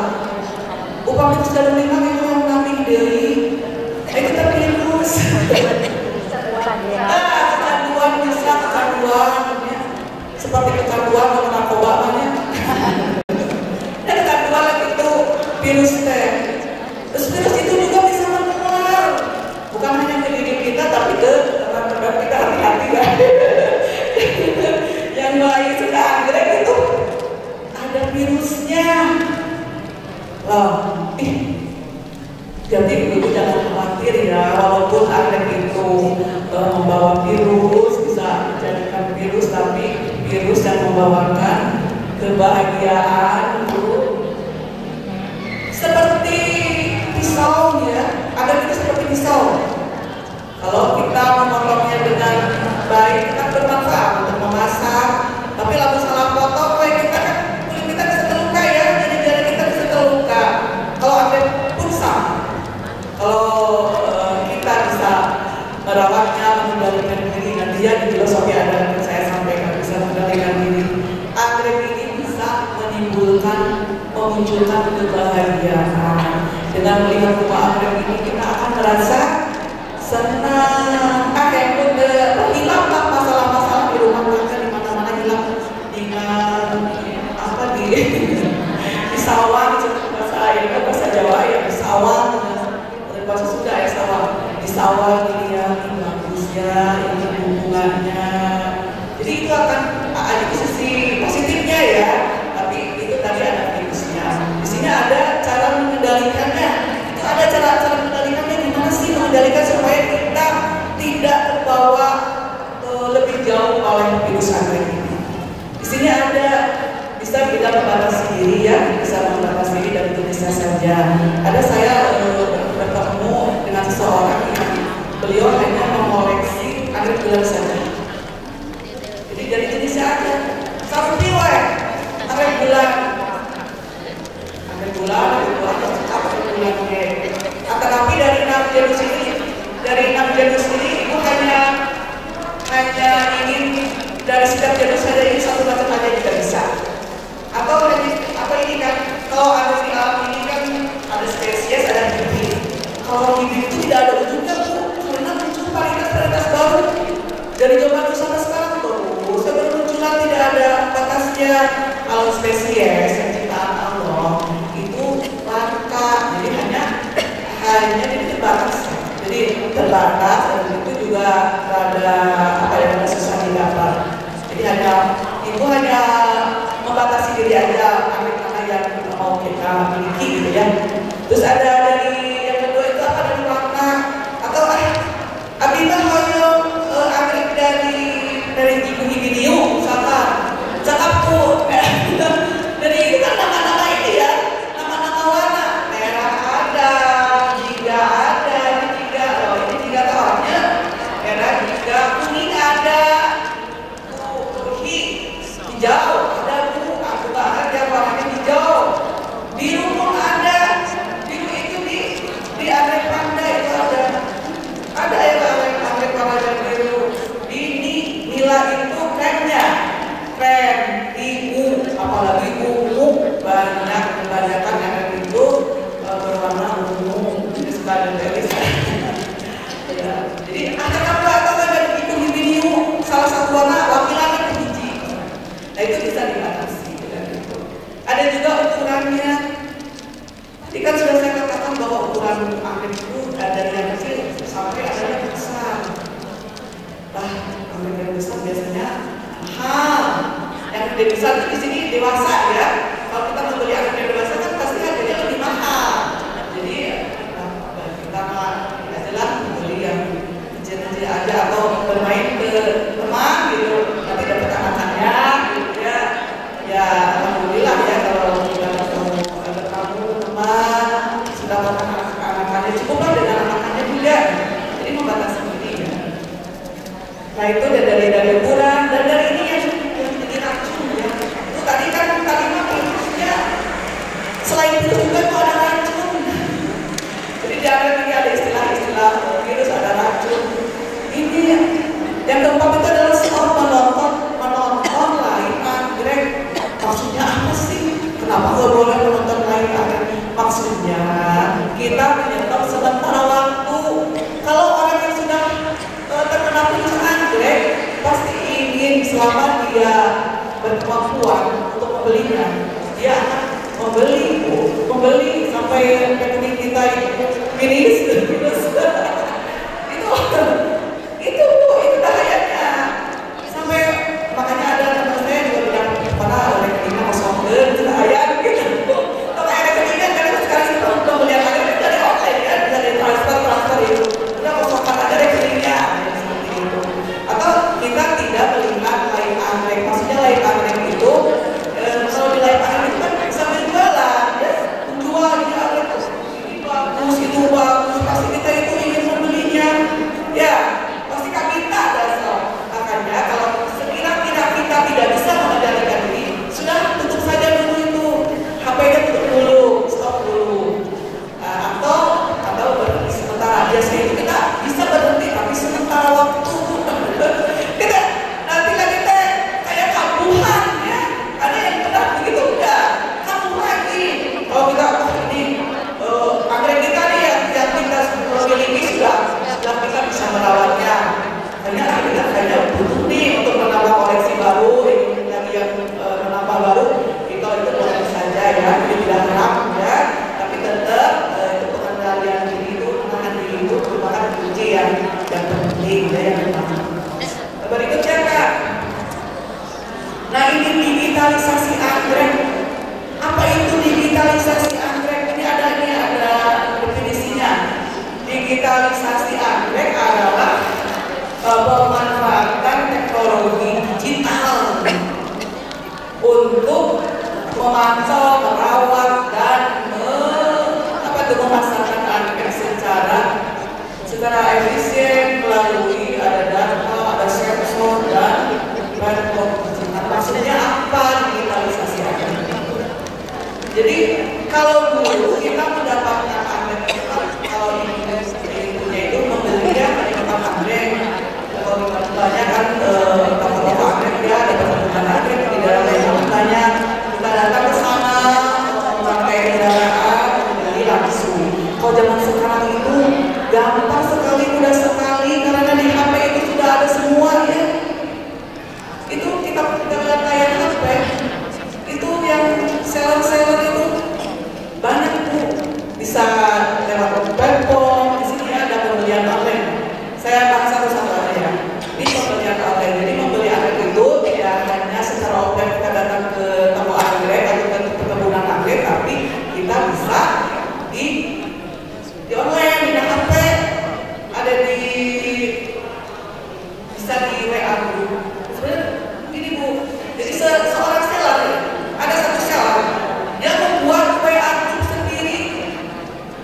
upah itu sudah lima itu yang ngambil dari itu tervirus. Kecanduan bisa kecanduan ya. Seperti kecanduan atau narkoba namanya. Dan kecanduan itu virus teh. Terus virus itu juga bisa menular, bukan hanya ke diri kita tapi ke teman-teman kita. Hati-hati ya. Yang mulai sudah anggrek itu ada virusnya. Jadi ibu jangan khawatir ya, walaupun anggrek itu membawa virus, bisa menjadikan virus, tapi virus yang membawakan kebahagiaan seperti pisau ya, ada virus seperti pisau. Kalau kita memotongnya dengan baik, kita bermanfaat untuk memasak. Tapi lalu salah potong, kulit kita bisa terluka ya, jadi jari kita bisa terluka. Kalau ada pun sama. Kalau kita bisa merawatnya, mengendalikan diri, dan dia di filosofi ada yang saya sampaikan bisa mengendalikan diri. Anggrek ini bisa memunculkan kebahagiaan. Dengan melihat rumah anggrek ini merasa senang. Kayak udah hilang lah masalah-masalah di rumah tangga, di mana-mana hilang. Dengan apa di sawah, bahasa Jawa ya, di sawah, bahasa Sunda ya sawah. Di sawah dilihat ini bagusnya, ini hubungannya. Jadi itu akan ada sisi positifnya ya, tapi itu tadi ada minusnya. Di sini ada cara mengendalikannya. Itu ada cara mengendalikannya, gimana sih mengendalikan supaya kita tidak terbawa lebih jauh oleh virus anggrek ini. Di sini ada bisa kita membatasi diri ya, bisa membatasi diri dari tulisnya saja. Ada saya bertemu dengan seseorang yang beliau hanya mengoleksi anggrek bulan saja. Jadi dari jenisnya aja. Satu piwek anggrek bulan, tetapi dari 6 genus ini, ibu hanya ingin dari setiap genus saja ini satu macam aja juga bisa. Atau ini kan, kalau ada di alam ini kan ada spesies, ada bibit. Kalau bibit itu tidak ada ujungnya tuh, karena muncul varietas baru dari zaman sampai sekarang terus bermunculan, tidak ada batasnya. Kalau spesies yang ciptaan Allah itu langka, jadi hanya terbatas. Jadi terbatas dan itu juga ada susah didapat. Jadi ibu hanya membatasi diri aja karena yang mau kita miliki gitu ya. Terus ada dari yang kedua itu apa, dari warna atau abita hoyong anggrek dari gigiu misalkan cakap tuh dari itu kan nama-nama ini ya, nama-nama warna merah ada, jingga ada, ini jingga tawarnya merah, jingga kuning ada, hijau ada, aku banget yang warnanya hijau, biru pun ada, biru itu di anggrek panda itu ada ya anggrek warna biru. Ini nila itu krem ungu, apalagi ungu kebanyakan yang itu berwarna ungu dari ya. Jadi apa dari itu biru salah satu warna laki-laki itu biji. Nah itu bisa dibatasi dengan itu. Ada juga ukurannya. Tadi kan sudah saya katakan bahwa ukuran anggrek itu dari yang kecil sampai ada yang besar. Anggrek yang besar biasanya mahal. Yang gede besar itu di sini dewasa ya. Kalau kita membeli anggrek yang dewasa kan pasti harganya lebih mahal. Jadi kita adalah membeli yang kecil-kecil aja atau bermain ke teman gitu. Nanti dapat anak-anaknya gitu ya. Ya alhamdulillah ya kalau kita ketemu kamu teman sudah makan anak-anaknya, cukuplah dengan anak-anaknya juga. Jadi membatasi diri ya. Nah itu dari ukuran dan dari ini yang jadi racun ya. Itu tadi kan kalimat virusnya selain itu juga itu ada racun. Jadi di anggrek ini ada istilah virus, ada racun. Ini yang keempat itu adalah menonton lain anggrek. Maksudnya apa sih? Kenapa nggak boleh menonton lain anggrek? Maksudnya kita menyetop sementara waktu. Kalau orang yang sudah terkena virus anggrek pasti ingin selama dia berkemampuan untuk membelinya, dia akan membeli sampai rekening kita miris terus digitalisasi anggrek adalah pemanfaatan teknologi digital untuk memantau, merawat, dan memasarkan anggrek secara efisien melalui ada data, ada sensor, dan platform digital. Maksudnya apa digitalisasi anggrek? Jadi kalau dulu kita mendapatkan anggrek, kalau ibunya itu membelinya di tempat anggrek, kalau banyak kan toko-toko anggrek dia ada tempat anggrek di dalam yang banyak, kita datang ke sana memakai kendaraan membeli langsung. Kalau zaman sekarang itu gampang sekali, mudah sekali, karena di HP itu sudah ada semua ya. Itu kita lihat layar HP itu yang seller itu banyak tuh, bisa lewat platform. Di sini ada pembelian online. Saya bahas satu-satu aja ya. Ini pembelian online. Jadi membeli anggrek itu tidak hanya secara offline kita datang ke toko anggrek atau ke perkebunan anggrek, tapi kita bisa di online, di HP, ada bisa di WA dulu. Sebenarnya ini Bu, jadi seorang seller, ada satu seller yang membuat WA group sendiri.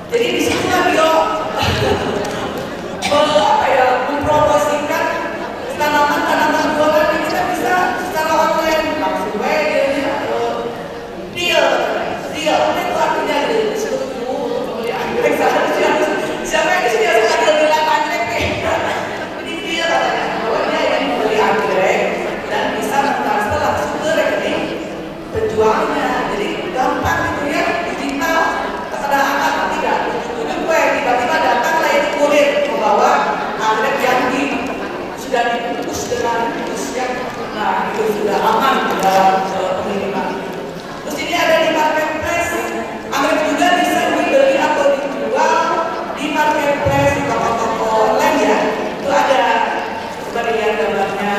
Jadi di situ dia mempromosikan tanaman-tanaman buatan yang kita bisa secara online langsung deal itu artinya disebut dulu untuk membeli anggrek. Siapa yang disini yang suka deal-dealan anggrek nih? Jadi dia katanya bahwa dia yang membeli anggrek dan bisa mentransfer langsung ke rekening penjualnya. Jadi gampang gitu ya, digital, ada amat tidak. Tiba-tiba datang layan kurir membawa anggrek yang sudah dibungkus dengan bungkusnya. Nah, itu sudah aman dalam pengiriman. Terus ini ada di marketplace, anggrek juga bisa dibeli atau dijual di marketplace, di toko-toko online ya. Itu ada, coba dilihat gambarnya.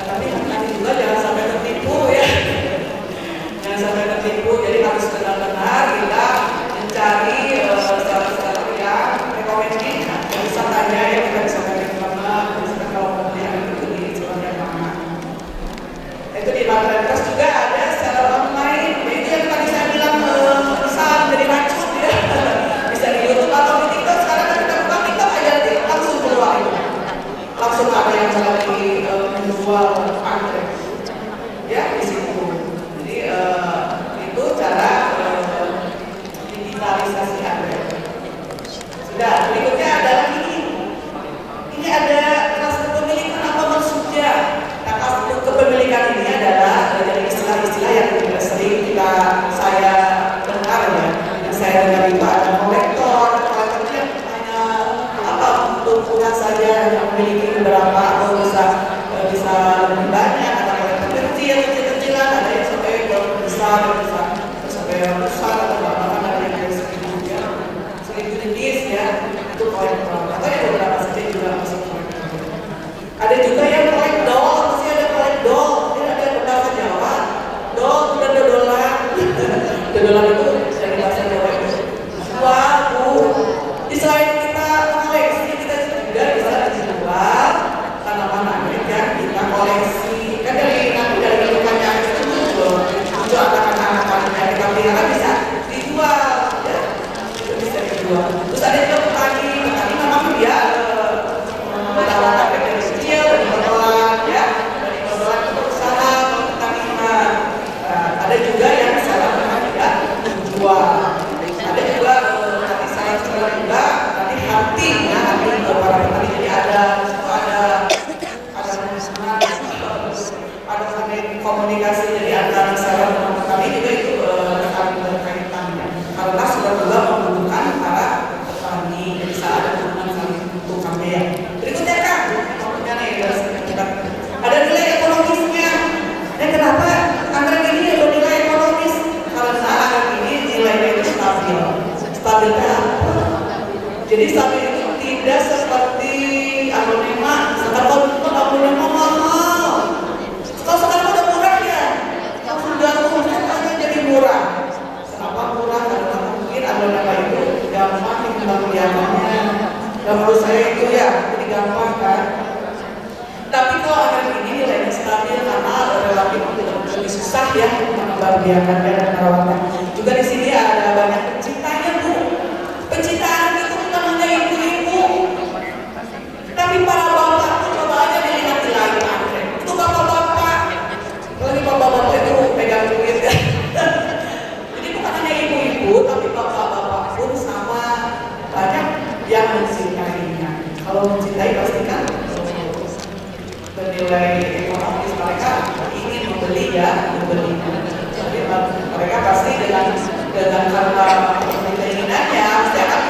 Tapi nanti juga jangan sampai tertipu ya. Jangan sampai tertipu, jadi harus benar-benar kita mencari seller-seller yang recommended. Bisa tanya ya, kita bisa tanya kemana, misalkan kalau mau beli anggrek itu di jualan yang mana. Itu di marketplace juga ada secara online. Itu yang tadi saya bilang bisa menjadi racun ya. Bisa di YouTube atau di TikTok. Sekarang kan kita buka TikTok aja nanti langsung keluar itu. Langsung ada yang lagi menjual anggrek. Ya di situ. Jadi itu cara digitalisasi anggrek. Sudah. Berikutnya adalah ini. Ini ada kelas kepemilikan, apa maksudnya? Nah, kelas kepemilikan ini adalah dari istilah-istilah yang sering saya dengar ya. Yang saya dengar itu ada kolektor itu hanya apa untuk punya saja yang memiliki beberapa atau bisa lebih banyak. Ada kolektor kecil-kecilan, ada yang sampai besar, bisa sampai besar atau bahkan ada yang segitu jenis ya. Itu kolektor. Atau yang beberapa saja juga masih kolektor. Ada juga yang kolektor doll, masih ada kolektor. Dia ada bahasa Jawa. Doll dan dodolan. Dodolan itu dari bahasa Jawa itu. Di selain kita koleksi, kita juga bisa dijual tanaman anggrek yang kita koleksi. Kan dari lingkungannya itu anak-anak yang kita pelihara bisa dijual, ya. Itu bisa dijual. Terus ada juga petani memang dia mendapat anggrek dari kecil, dari motoran, ya, dari motoran untuk usaha pertanian. Ada juga yang secara tidak dijual. Ada juga nanti saya cerita juga nanti hati ya, nanti para petani. Jadi ada komunikasi dari antara seller dan petani juga itu berkaitannya. Karena sudah juga membutuhkan para petani, jadi saat ada hubungan saling membutuhkan ya. Berikutnya kan, maksudnya nih ada nilai ekonomisnya. Dan kenapa anggrek ini bernilai ekonomis? Karena anggrek ini nilainya itu stabil. Stabilnya apa? Jadi stabil itu tidak seperti aglonema. Sekarang aglonema mahal. Kalau sekarang udah murah ya, sudah hanya jadi murah. Kenapa murah? Karena mungkin aglonema itu gampang dikembangkan Dan menurut saya itu ya jadi gampang kan. Tapi kalau anggrek ini nilainya stabil karena relatif lebih susah ya mengembangbiakannya dan merawatnya. Juga di sini ada banyak penciptanya Bu. Penciptaan itu bukan hanya ibu-ibu, tapi para bapak pun coba aja dilihat di lain anggrek. Itu bapak-bapak, lagi bapak-bapak itu pegang duit kan. Jadi bukan hanya ibu-ibu, tapi bapak-bapak pun sama banyak yang mencintainya. Kalau mencintai pasti kan bernilai ekonomis, mereka ingin membeli ya, membeli. Jadi mereka pasti dengan karena keinginannya pasti akan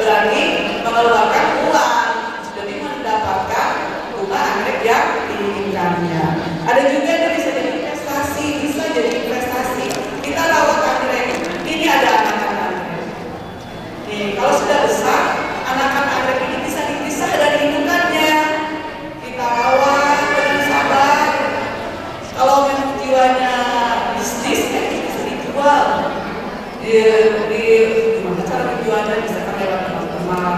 berani mengeluarkan uang demi mendapatkan bunga anggrek yang diinginkannya. Ada juga yang bisa jadi investasi, bisa jadi investasi. Kita rawat anggrek, ini ada anakan anggrek. Nih, kalau sudah besar, anakan anggrek ini bisa dipisah dari indukannya. Kita rawat dengan sabar. Kalau memang jiwanya bisnis, bisa dijual. Gimana cara menjualnya, bisa kan lewat teman-teman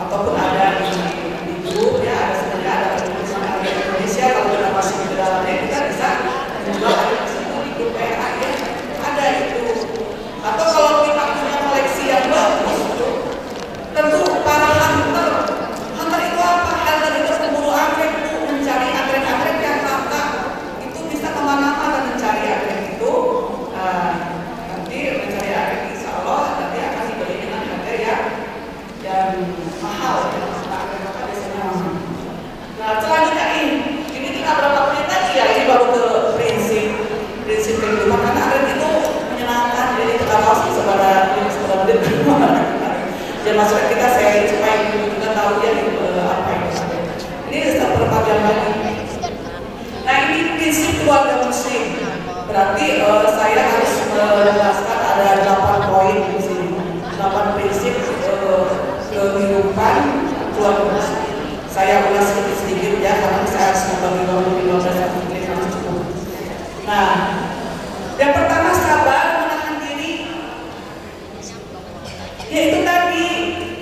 ataupun ada di grup ya, ada sebenarnya ada tulisan anggrek Indonesia. Kalau kita masih di dalamnya, kita bisa menjual anggrek tersebut di grup PA ya, ada itu. Atau kalau kita punya koleksi yang bagus, tentu para hunter itu apa? Hunter itu berburu anggrek, mencari anggrek-anggrek yang langka. Itu bisa kemana-mana mencari anggrek itu. Nanti mencari anggrek insya Allah nanti akan dibeli dengan harga yang mahal ya. Anggrek biasanya mahal. Nah selanjutnya ini kita berapa menit lagi ya? Ini baru ke prinsip kehidupan, karena anggrek itu menyenangkan. Jadi kita tahu sih sebenarnya dan masyarakat kita saya supaya juga tahu ya apa itu. Ini seberapa jam lagi. Nah ini prinsip keluarga muslim. Berarti saya harus menjelaskan ada 8 poin di sini. 8 prinsip kehidupan keluarga muslim. Saya ulas sedikit ya karena saya harus membagi waktu 15 menit harus cukup. Nah, yang pertama sabar menahan diri. Yaitu tadi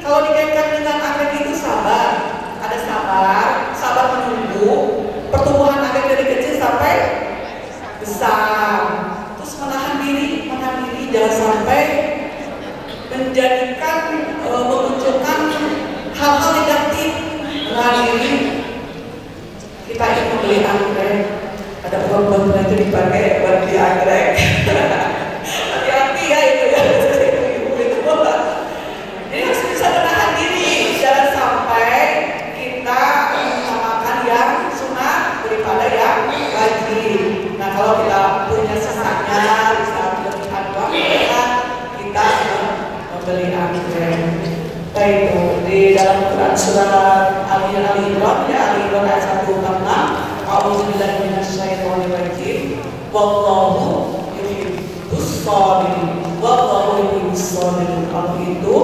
kalau dikaitkan dengan anggrek itu sabar, ada sabar menunggu pertumbuhan anggrek dari kecil sampai besar. Terus menahan diri jangan sampai menjadikan memunculkan hal-hal negatif. Menahan diri, kita ingin membeli anggrek, ada uang itu dipakai buat beli anggrek. Hati-hati ya itu ya. Jadi harus bisa menahan diri, jangan sampai kita mengutamakan yang sunnah daripada yang wajib. Nah kalau kita punya sisanya bisa berlebihan uang, kita membeli anggrek. Baik di dalam Quran surat Ali Imran ya, Ali Imran ayat 146, A'udzubillahi minasyaitonir rajim. Wallahu yuhibbus shabirin. Wallahu yuhibbus shabirin. Kalau itu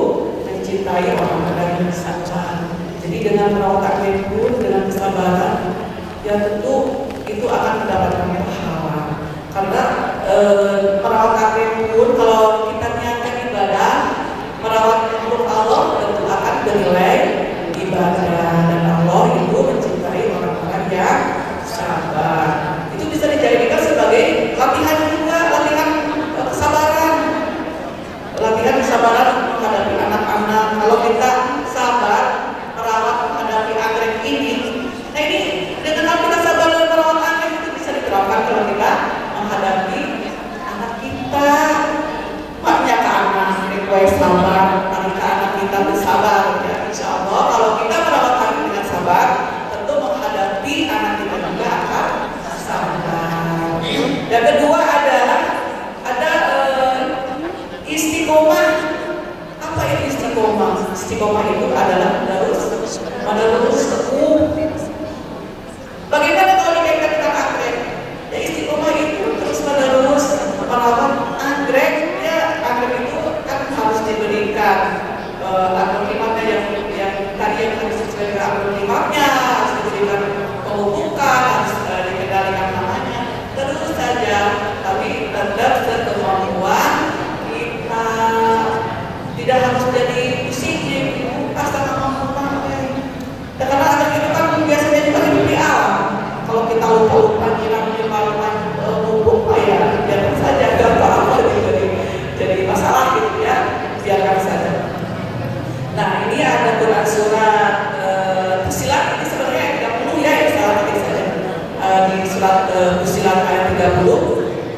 mencintai orang-orang yang sabar. Jadi dengan merawat anggrek pun dengan kesabaran, ya tentu itu akan mendapatkan pahala. Karena merawat anggrek pun kalau kita niatkan ibadah, merawat makhluk Allah tentu akan bernilai ibadah, dan Allah itu mencintai orang-orang yang sabar. Itu bisa dijadikan sebagai latihan juga, latihan kesabaran. Latihan kesabaran menghadapi anak-anak. Kalau kita sabar merawat menghadapi anggrek ini, nah ini dengan kita sabar dan merawat anggrek itu bisa diterapkan kalau kita menghadapi anak kita. Maknya ke anak request sabar, anak kita bersabar ya. Insya Allah kalau kita merawat anggrek dengan sabar, tentu menghadapi anak kita juga akan sabar. Yang kedua adalah ada istiqomah. Apa itu istiqomah? Istiqomah itu adalah menerus teguh. Bagaimana kalau dikaitkan dengan anggrek? Ya istiqomah itu terus menerus merawat anggrek. Ya anggrek itu kan harus diberikan agroklimatnya yang tadi yang harus sesuai dengan agroklimatnya, harus diberikan pemupukan, harus dikendalikan namanya. Terus saja, tapi tetap sekemampuan kita. Tidak harus jadi musik, pas sama mampu ya. ini ada Quran surat Fusilat, ini sebenarnya ayat 30 ya, yang salah ketik saja. Di surat Fusilat ayat 30.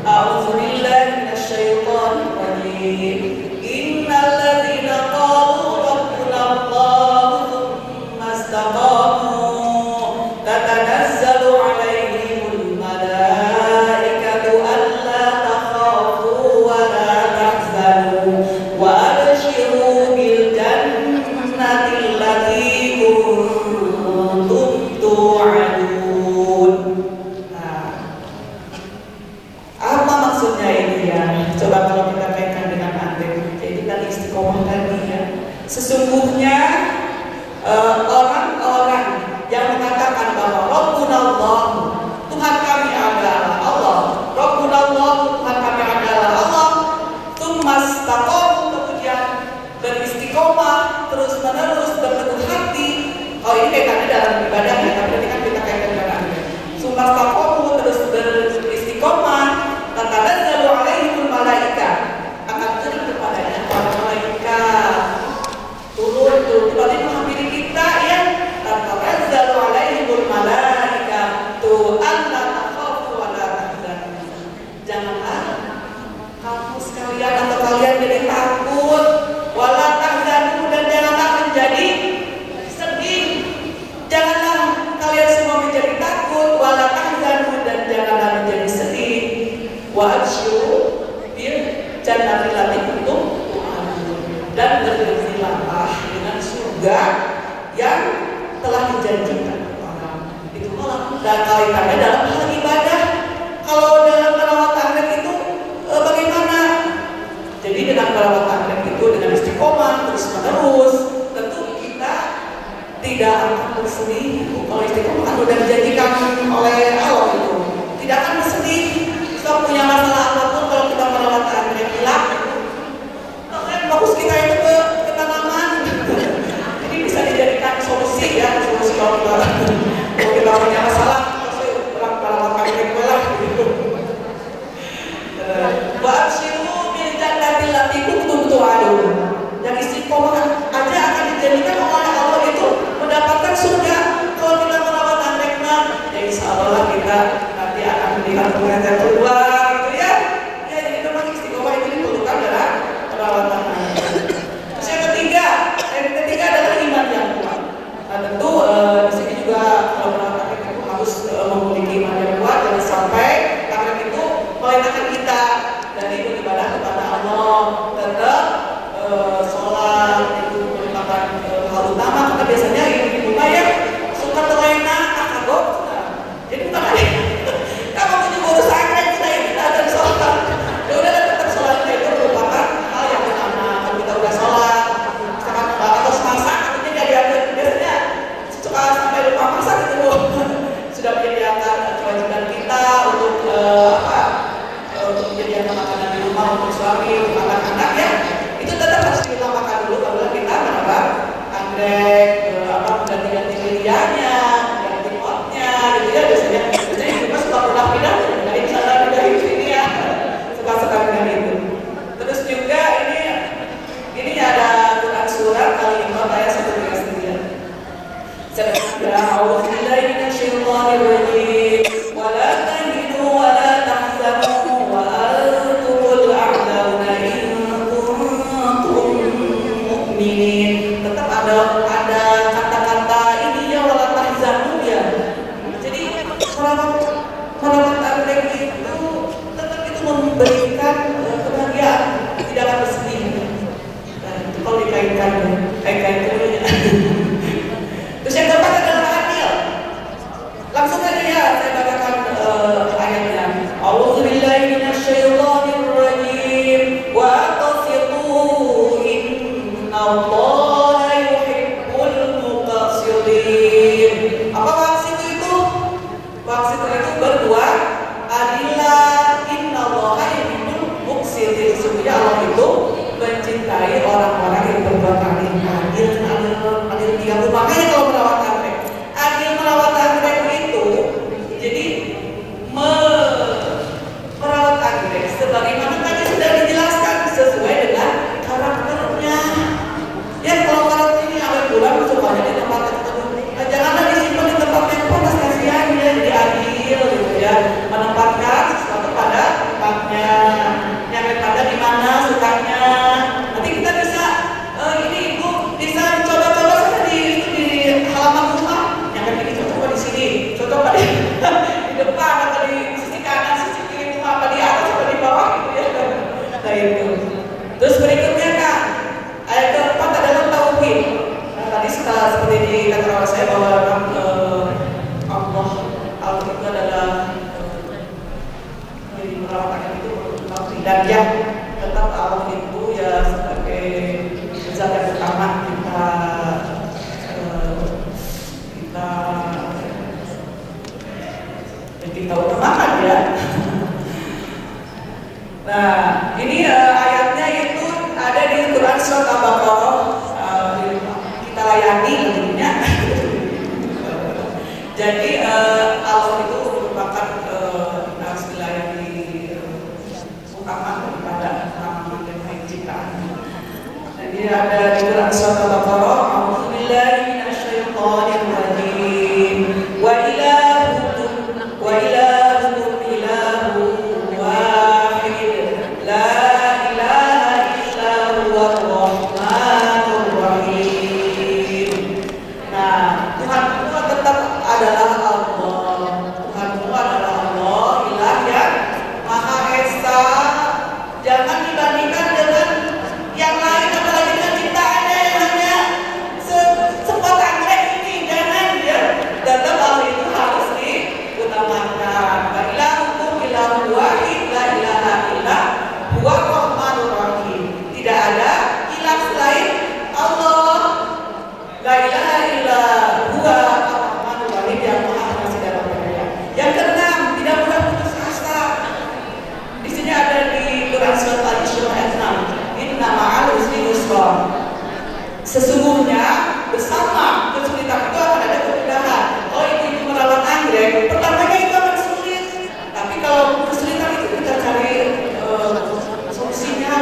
A'udzubillahi minasyaitonir rajim. Innal ladzina qalu rabbuna Allah tsumma istaqamu tatanazzalu 'alaihimul malaikatu alla takhafu wa la tahzanu wa abshiru bil jannati allati kuntum tu'adun. Apa maksudnya ini ya? Coba kalau kita kaitkan dengan antek, jadi tadi istiqomah tadi ya. Sesungguhnya orang-orang yang mengatakan bahwa Rabbuna Allah, Tuhan kami adalah Allah, Rabbuna Allah, Tuhan kami adalah Allah, tsumastaqamu, kemudian beristiqomah terus menerus berteguh hati. Oh, ini kaitannya dalam ibadah ya, tapi nanti kan kita kaitkan dengan antek. Tsumastaqamu terus beristiqomah, tatanazzalu 'alaihimul malaikat, akan turun kepadanya para malaikat, turun berarti menghampiri kita ya. Tatanazzalu 'alaihimul malaikatu alla takhafu wa la tahzanu. Janganlah kamu sekalian atau kalian jadi takut, wala tahzanu, dan janganlah menjadi sedih. Janganlah kalian semua menjadi takut, wala tahzanu, dan janganlah menjadi sedih. Wa absyiru bil jannati allati kuntum tu'adun, dan bergembiralah dengan surga yang telah dijanjikan orang. Itulah dan kaitannya dalam hal ibadah. Kalau dalam merawat tahlil itu bagaimana? Jadi dengan merawat tahlil itu dengan istiqomah terus menerus, tentu kita tidak akan bersedih. Kalau istiqomah kan sudah dijanjikan oleh Allah itu, tidak akan bersedih. Kita punya masalah apapun, kalau kita merawat tahlil hilang, fokus kita itu ke tanaman. Ini bisa dijadikan solusi ya, solusi kalau kita punya masalah, kita merawat tahlil lah gitu. Wa absyiru bil jannati allati kuntum tu'adun. Yang istiqomah aja akan dijadikan oleh Allah itu mendapatkan surga. Kalau kita merawat tahlilnya, ya insya Allah kita nanti akan melihat pengajar kedua gitu ya. Ya, jadi memang istiqomah itu diperlukan dalam perawatan tahlil. Terus yang ketiga adalah iman yang kuat. Nah, tentu di sini juga kalau merawat tahlil itu harus memiliki iman yang kuat, jangan sampai tahlil itu melenakan kita dari beribadah kepada Allah. Tetap sholat itu merupakan hal utama, karena biasanya ibu-ibu ya suka terlena, kagok. Jadi bukan lagi kamu punya urusan kita ini ada sholat. Ya udah, tetap sholatnya itu merupakan hal yang utama. Kalau kita udah sholat, misalkan atau masak, artinya jadi ada biasanya suka sampai lupa masak itu sudah menyediakan kewajiban kita untuk untuk menyediakan makanan di rumah untuk suami, untuk anak-anak ya. Itu tetap harus diutamakan dulu kalau kita menambah anggrek, saya bawakan Allah itu adalah jadi merawat itu dan ya tetap Allah itu ya sebagai zat yang utama kita utamakan ya. Nah ini ayatnya itu ada di Quran surat Al-Baqarah, kita layani tentunya. Jadi Allah itu merupakan harus dilayani utama daripada nama dan penciptaan. Jadi ada di Quran surat Al-Baqarah, A'udzubillahi minasyaitonir rajim. Wa ilahukum ilahun wahid la ilaha illa huwar rahmanur rahim. Nah, Tuhan tetap adalah Allah. Tuhan adalah Allah, ilah yang Maha Esa. Jangan dibandingkan dengan yang lain, apalagi dengan ciptaannya yang hanya sepat anggrek ini. Jangan ya. Tetap Allah itu harus diutamakan. La ilahukum ilahun wahid la ilaha illa huwar rahmanur rahim. Tidak ada ilah selain Allah. La ilaha illa huwa ar-rahmanur rahim, yang Maha Pengasih dan Penyayang. Yang keenam, tidak boleh putus asa. Di sini ada di Quran surat Al-Isra ayat 6. Inna ma'al usri yusra. Sesungguhnya bersama kesulitan itu akan ada kemudahan. Oh, itu merawat anggrek, pertamanya itu akan sulit. Tapi kalau kesulitan itu kita cari solusinya.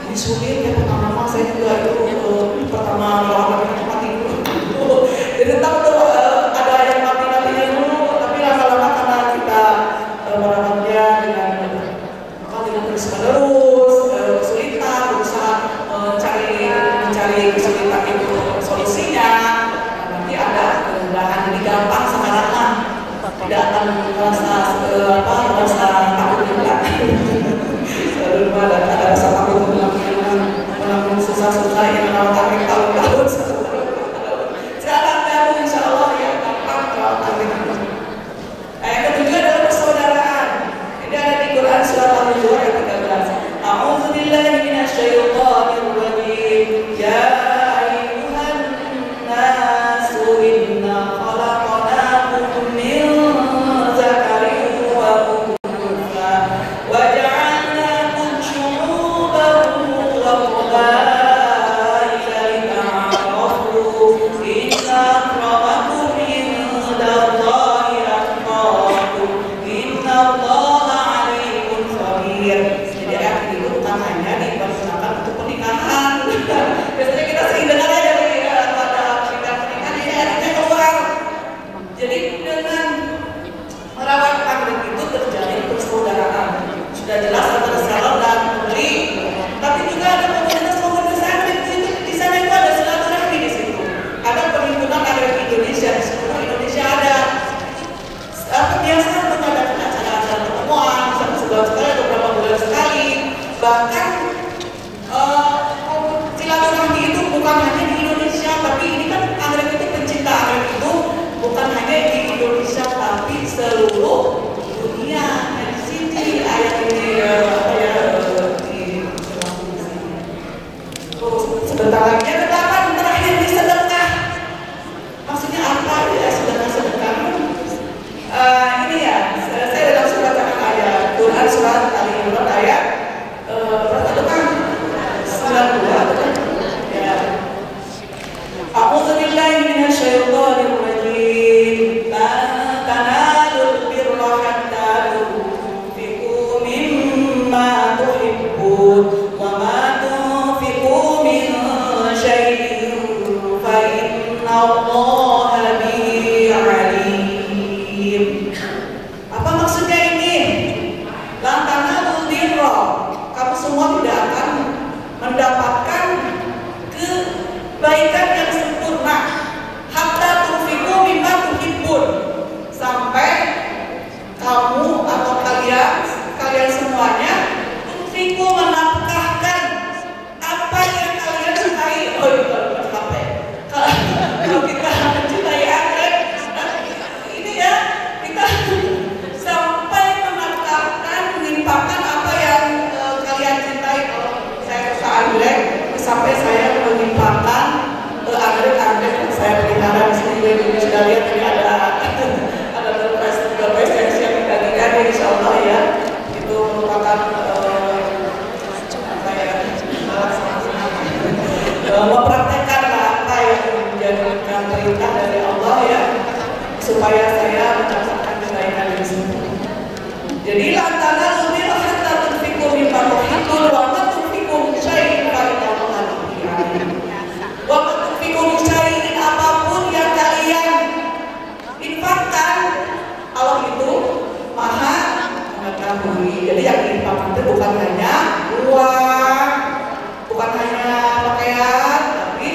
Ini sulit ya, pertama saya juga itu pertama merawat anggrek itu. Jadi tahu tuh ada yang mati-matinya dulu, tapi lama-lama karena kita merawatnya dengan terus-menerus, kesulitan, berusaha mencari kesulitan itu solusinya, nanti ada kemudahan. Jadi gampang sekarang lah, tidak akan merasa takut juga. Dulu ada rasa takut menanggung susah-susah yang merawat anggrek tahun-tahun. Ayat ketujuh adalah persaudaraan. Ini ada di Quran surat Al-Nur ayat 13. A'udzubillahi minasyaitonir rajim. Ya ayyuhan nasu inna khalaqnakum min dzakarin wa untha wa ja'alnakum syu'uban wa qabaila lita'arafu. Inna akramakum indallahi atqakum. Innallaha 'alimun khabir. Jadi ayat ini bukan hanya dipergunakan untuk pernikahan. Biasanya kita sering dengar aja pada pernikahan ini ayatnya keluar. Jadi dengan merawat anggrek itu terjadi persaudaraan. Sudah jelas antara seller dan pembeli. Tapi juga ada komunitas anggrek itu di sana itu ada silaturahmi di situ. Ada perhimpunan anggrek Indonesia, di seluruh Indonesia ada. Kebiasaan mengadakan acara-acara pertemuan, misalnya sebulan sekali atau beberapa bulan sekali. Bahkan silaturahmi itu bukan hanya di Indonesia, tapi ini kan anggrek itu, pencinta anggrek itu bukan hanya di Indonesia, tapi seluruh dunia. Nah, di sini ayat ini sebentar lagi ada tahapan terakhir di sedekah. Maksudnya apa ya sedekah? Ini ya, saya langsung bacakan ayat Quran surat Al-Imran ayat berapa kan? 92 ya. A'udzubillahi minasyaitonir rajim. Lan tanalul birra hatta tunfiqu mimma tuhibbun wa ma tunfiqu min syai'in fa innallaha bihi 'alim. Apa maksudnya ini? Lan tanalul birra, kamu semua tidak akan mendapatkan kebaikan yang sempurna hatta tunfiqu mimma tuhibbun, sampai kamu atau kalian semuanya tunfiqu, menafkahkan apa yang kalian sukai. Oh, sampai kalau kita dengan perintah dari Allah ya, supaya saya mendapatkan kebaikan di sini. Jadi lantana lebih hatta tunfiqu mimma tuhibbun wa ma tunfiqu min syai'in fa inna Allaha bihi alim. Wa ma tunfiqu min syai'in, apapun yang kalian infakkan, Allah itu Maha mengetahui. Jadi yang diinfakkan itu bukan hanya uang, bukan hanya pakaian, tapi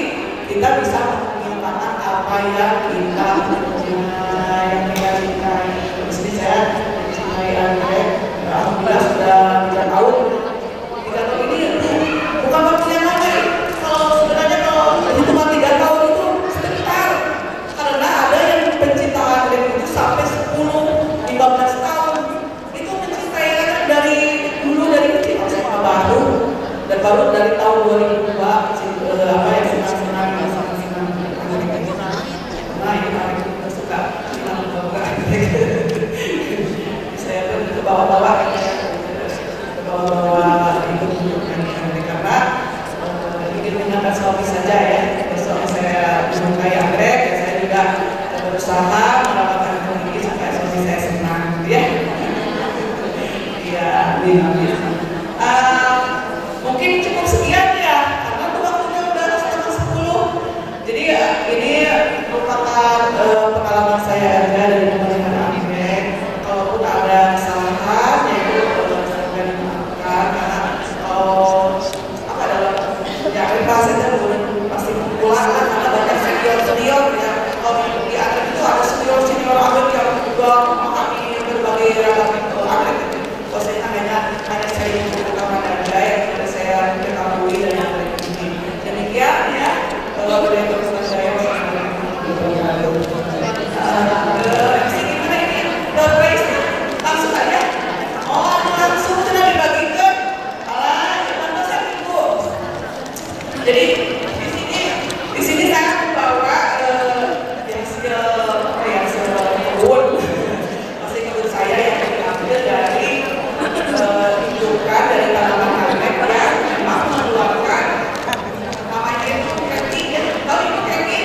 kita bisa menginfakkan apa yang kita punya, yang kita cintai. Di sini saya mencintai Anggrek, alhamdulillah sudah 3 tahun. 3 tahun ini bukan waktu yang lama. Kalau sebenarnya kalau hitungan 3 tahun itu sebentar, karena ada yang pencinta Anggrek itu sampai 10-15 tahun. Itu mencintai Anggrek dari dulu, dari kecil, sama baru. Dan baru dari tahun 2002 apa yang senang-senang nah ini paling suka saya pun ke bawah-bawah ikut karena ingin menangkan suami saja ya. Suami saya menyukai Anggrek, ya saya juga berusaha mendapatkan rezeki supaya suami saya senang ya. Iya, mungkin cukup sekian ya, karena waktunya udah setengah 10. Jadi ini merupakan pengalaman saya aja dari pemerintahan Anggrek. Kalaupun ada kesalahan, yaitu saya dimaafkan karena apa dalam ya saja pasti pulang lah, karena banyak senior ya. Kalau di Anggrek itu ada senior Anggrek yang juga memahami berbagai ragam Anggrek. Kalau saya hanya saya yang pertama aja yang saya ketahui dan yang ini. Demikian ya, kalau boleh terus saya gimana ini? Langsung aja. Oh, langsung sudah dibagikan. Gimana saya ibu? Jadi di sini saya membawa masih ikut saya yang diambil dari indukan dari tanaman Anggrek yang memang mengeluarkan namanya itu kaki ya. Tahu itu kaki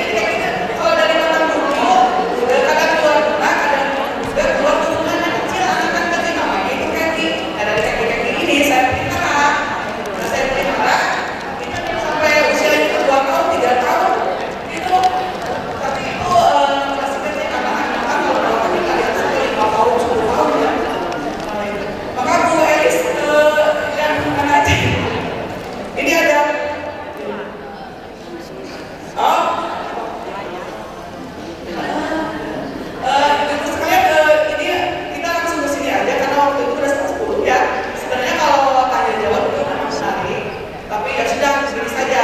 kalau dari batang bumbu udah kadang keluar bunga, kadang udah keluar turunan yang kecil, anak kecil, namanya itu kaki. Nah dari kaki-kaki ini saya pelihara, ini sampai usianya 2 tahun, 3 tahun itu. Tapi itu masih kecil anak-anak kalau kami kalian sampai 5 tahun, 10 tahun ya. Maka Bu Elis yang mana aja? Ini ada itu sekalian ini kita langsung ke sini aja karena waktu itu udah setengah 10 ya. Sebenarnya kalau tanya jawab itu memang menarik, tapi ya sudah begini saja.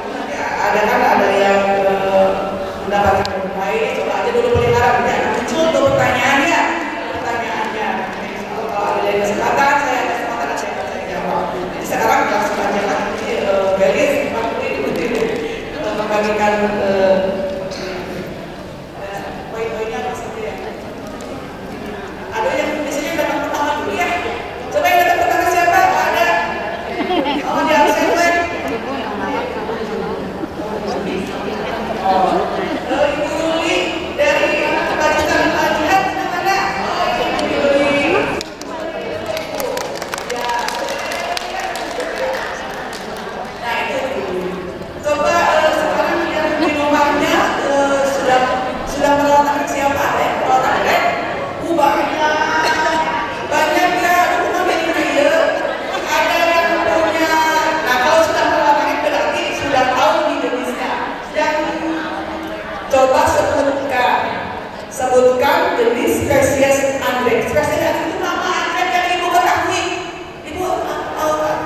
Nanti ada yang mendapatkan ini coba aja dulu pelihara, jangan muncul tuh pertanyaannya. Kalau ada yang kesempatan saya akan jawab. Jadi sekarang langsung aja nanti Belis membagikan poin-poinnya maksudnya ya. Ada yang di sini datang pertama dulu ya. Coba yang datang pertama siapa? Ada? Oh, dia harus yang lain. Ibu Yuli dari Barisan Jihad mana? Ibu Yuli. Nah itu coba sekarang yang di rumahnya sudah merawat siapa? Ada yang merawat Anggrek? Banyak ya, rumah ini ada yang punya. Nah kalau sudah merawat Anggrek berarti sudah tahu di jenisnya. Dan coba sebutkan jenis spesies Anggrek. Spesies Anggrek itu nama Anggrek yang ibu ketahui. Ibu tahu kan?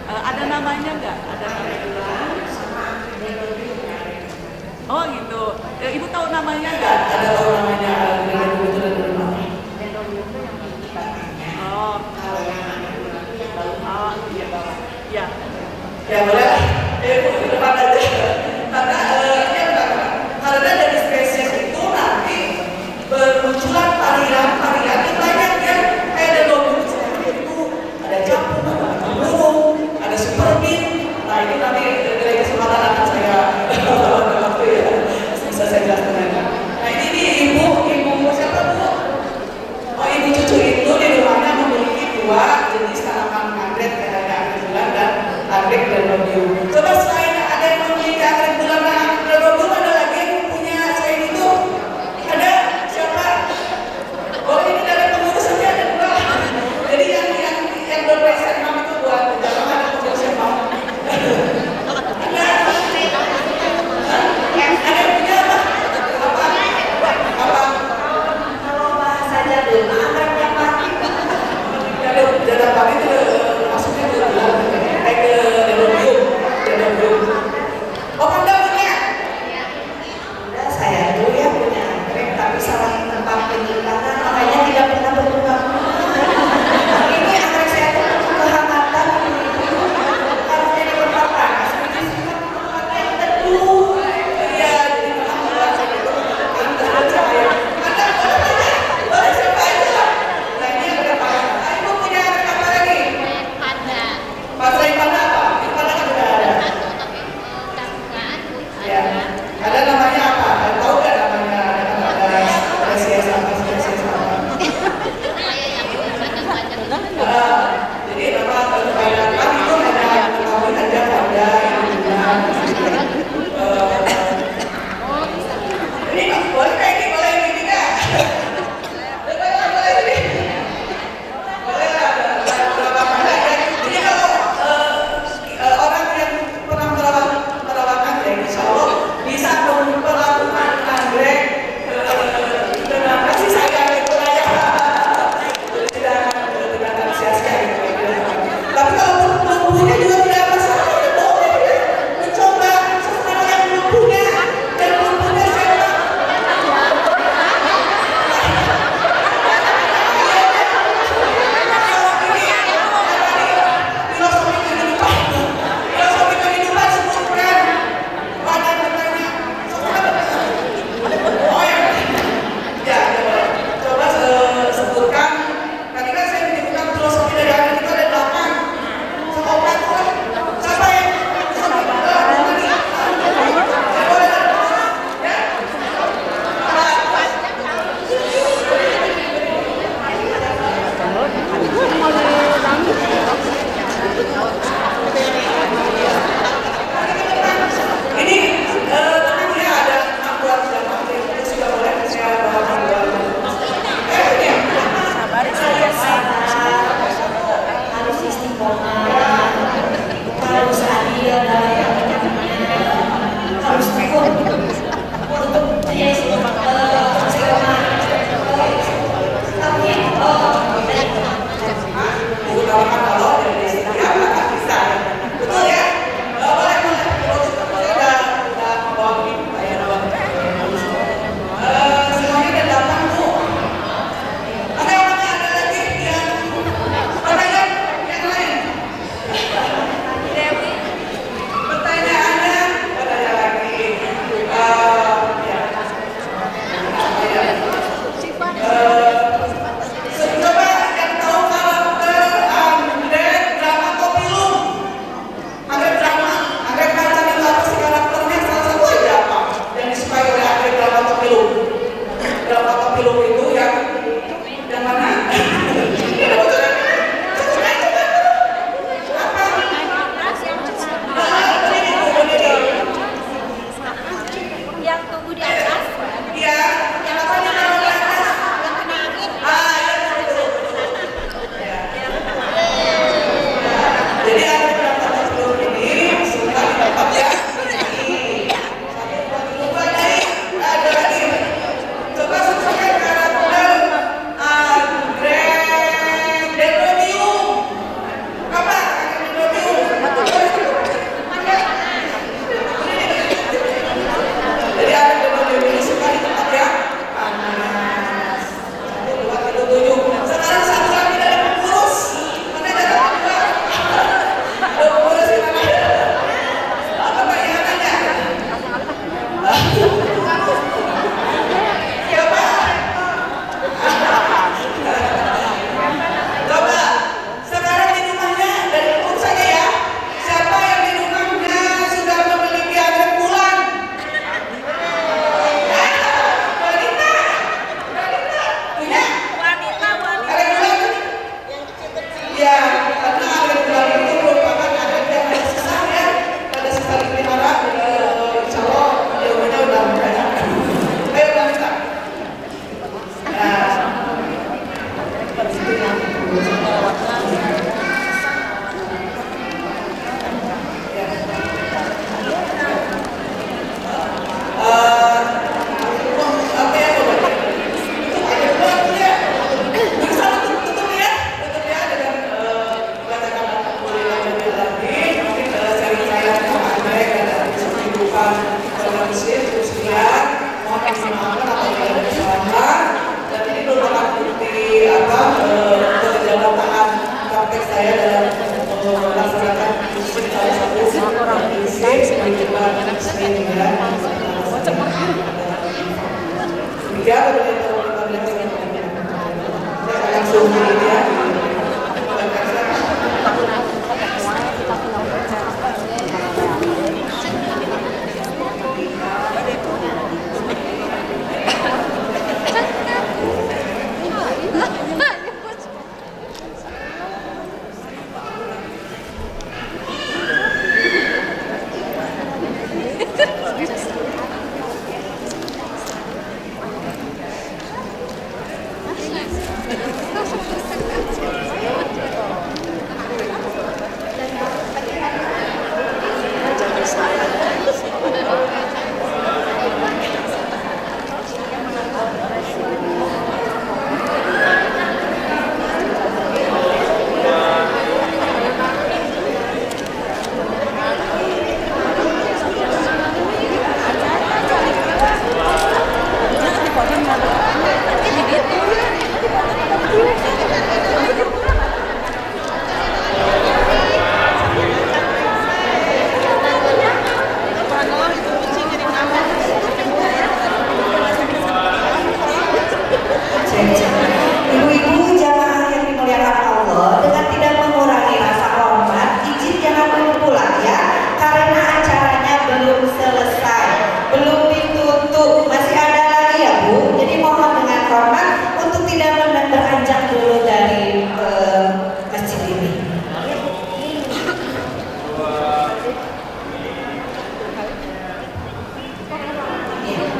Ada namanya nggak? Ada namanya? Oh gitu. Ibu tahu namanya nggak? Ada tahu namanya. Oh, iya. Ya boleh. Ibu depan aja. Karena dari spesies itu nanti bermunculan varian yang banyak ya. Kayak ada logo itu, ada capung, ada burung, ada super bean. Nah ini nanti dari kesempatan akan saya Ada namanya apa? Tahu nggak namanya? Ada spesies apa? Spesies apa? Jadi nama kebanyakan itu hanya ketahui aja pada ini boleh kayak ini, boleh ini nggak? Boleh ini. Boleh lah, berapa banyak ya? Jadi kalau orang yang pernah merawat anggrek, insya Allah bisa memperlakukan anggrek dengan kasih sayang itu aja. Tidak sia-sia gitu. Tapi kalau belum punya juga tidak masalah, ya boleh ya. Mencoba sesuatu yang belum punya dan belum punya siapa. Filosofi kehidupan sebutkan pada katanya oh ya, coba sebutkan. Tadi kan saya menyebutkan filosofi dari agama itu ada 8. Semoga siapa yang ini tenang ya, ada 6 buat jamaah itu sudah boleh saya bawakan harus istiqomah, harus adil dalam bertindak, harus tekun untuk istiqomah. Tapi mengutamakan Allah dan istiqomah maka bisa. Betul ya? Boleh. Saya udah membawa ini Pak ya. Semuanya udah datang Bu. Ada lagi yang pertanyaan yang lain? Pertanyaannya ada lagi. Coba yang tahu karakter anggrek Dramatopilum. Anggrek macan itu apa sih karakternya? Salah satu aja apa yang disukai oleh anggrek Dramatopilum? Dramatopilum itu yang mana? yang tumbuh di atas, Iya, yang apa nih kalau di atas? yang kena angin. Ya betul. Jadi ada Dramatopilum ini suka di tempat yang tinggi. Coba nih, ada lagi. Coba sebutkan karakter anggrek Dendrobium. Apa? Dendrobium. Jadi ada Dendrobium ini suka di tempat yang panas. 1, 2, 3, 7. Sekarang satu lagi dari pengurus. Mana ada dua? Pengurus di mana? Apa pertanyaannya? Siapa? Coba sekarang di rumahnya dari pengurus saja ya. Siapa yang di rumahnya sudah memiliki anggrek bulan? Wanita. Punya? Anggrek bulan? Ya, karena anggrek bulan itu merupakan anggrek yang ada sisa ya. Ada sisa dipelihara. Insya Allah ilmunya udah banyak. Ayo wanita. Nah, apa ya Bapak? Ada dua ya. Bisa tutup ya dengan bacakan Alhamdulillah lagi. Mungkin sharing saya sama anggrek dan kehidupan manusia terus sekian. Mohon dimaafkan apabila ada kesalahan. Dan ini merupakan bukti keberjamahan praktek saya dalam melaksanakan salah satu prinsip kehidupan muslim ya. Tiga langsung ya.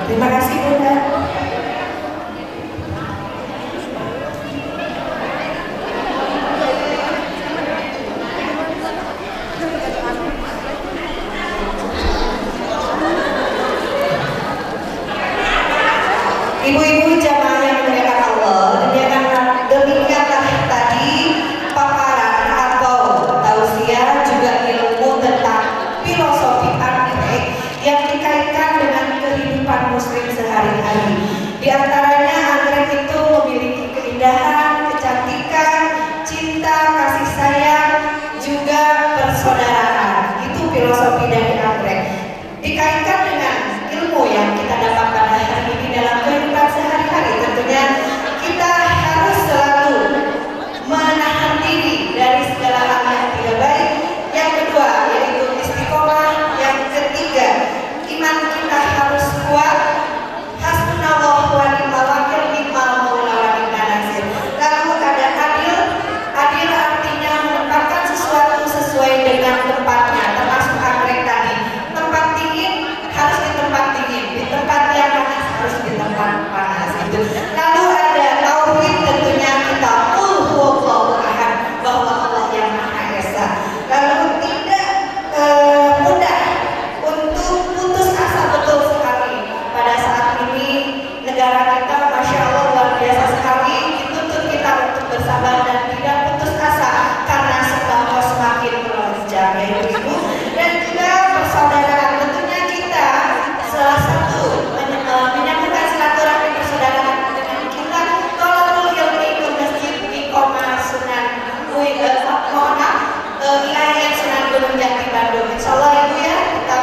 Terima kasih Bunda. Ibu-ibu jamaah yang dimuliakan Allah, demikianlah tadi paparan atau tausiah juga ilmu tentang filosofi anggrek yang dikaitkan dengan kehidupan muslim sehari-hari. Di antaranya anggrek itu memiliki keindahan, kecantikan, cinta, kasih sayang, juga persaudaraan. Itu filosofi dari anggrek. Dikaitkan dengan ilmu yang kita dapat pada hari ini dalam kehidupan sehari-hari, tentunya kita harus selalu menahan diri dari segala hal yang tidak baik. Yang kedua yaitu istiqomah. Yang ketiga, iman kita harus kuat. Hasbunallahu wa ni'mal wakil, ni'mal maula wa ni'man nasir. Lalu ada adil. Adil artinya menempatkan sesuatu sesuai dengan tempatnya, termasuk anggrek tadi. Tempat dingin harus di tempat dingin, di tempat yang panas harus di tempat panas itu. Lalu ada tauhid, tentunya kita huwallahu ahad, bahwa Allah yang Maha Esa. Lalu tidak mudah untuk putus asa, betul sekali. Pada saat ini negara kita Masya Allah luar biasa sekali, dituntut kita untuk bersabar dan tidak putus asa karena sembako semakin melonjak ya ibu. Dan juga persaudaraan, tentunya kita salah satu menyambungkan silaturahmi persaudaraan dengan kita tolong ilmi ke masjid di Koma Sunan wilayah Sunan Gunung Jati Bandung. Insya Allah ibu ya, kita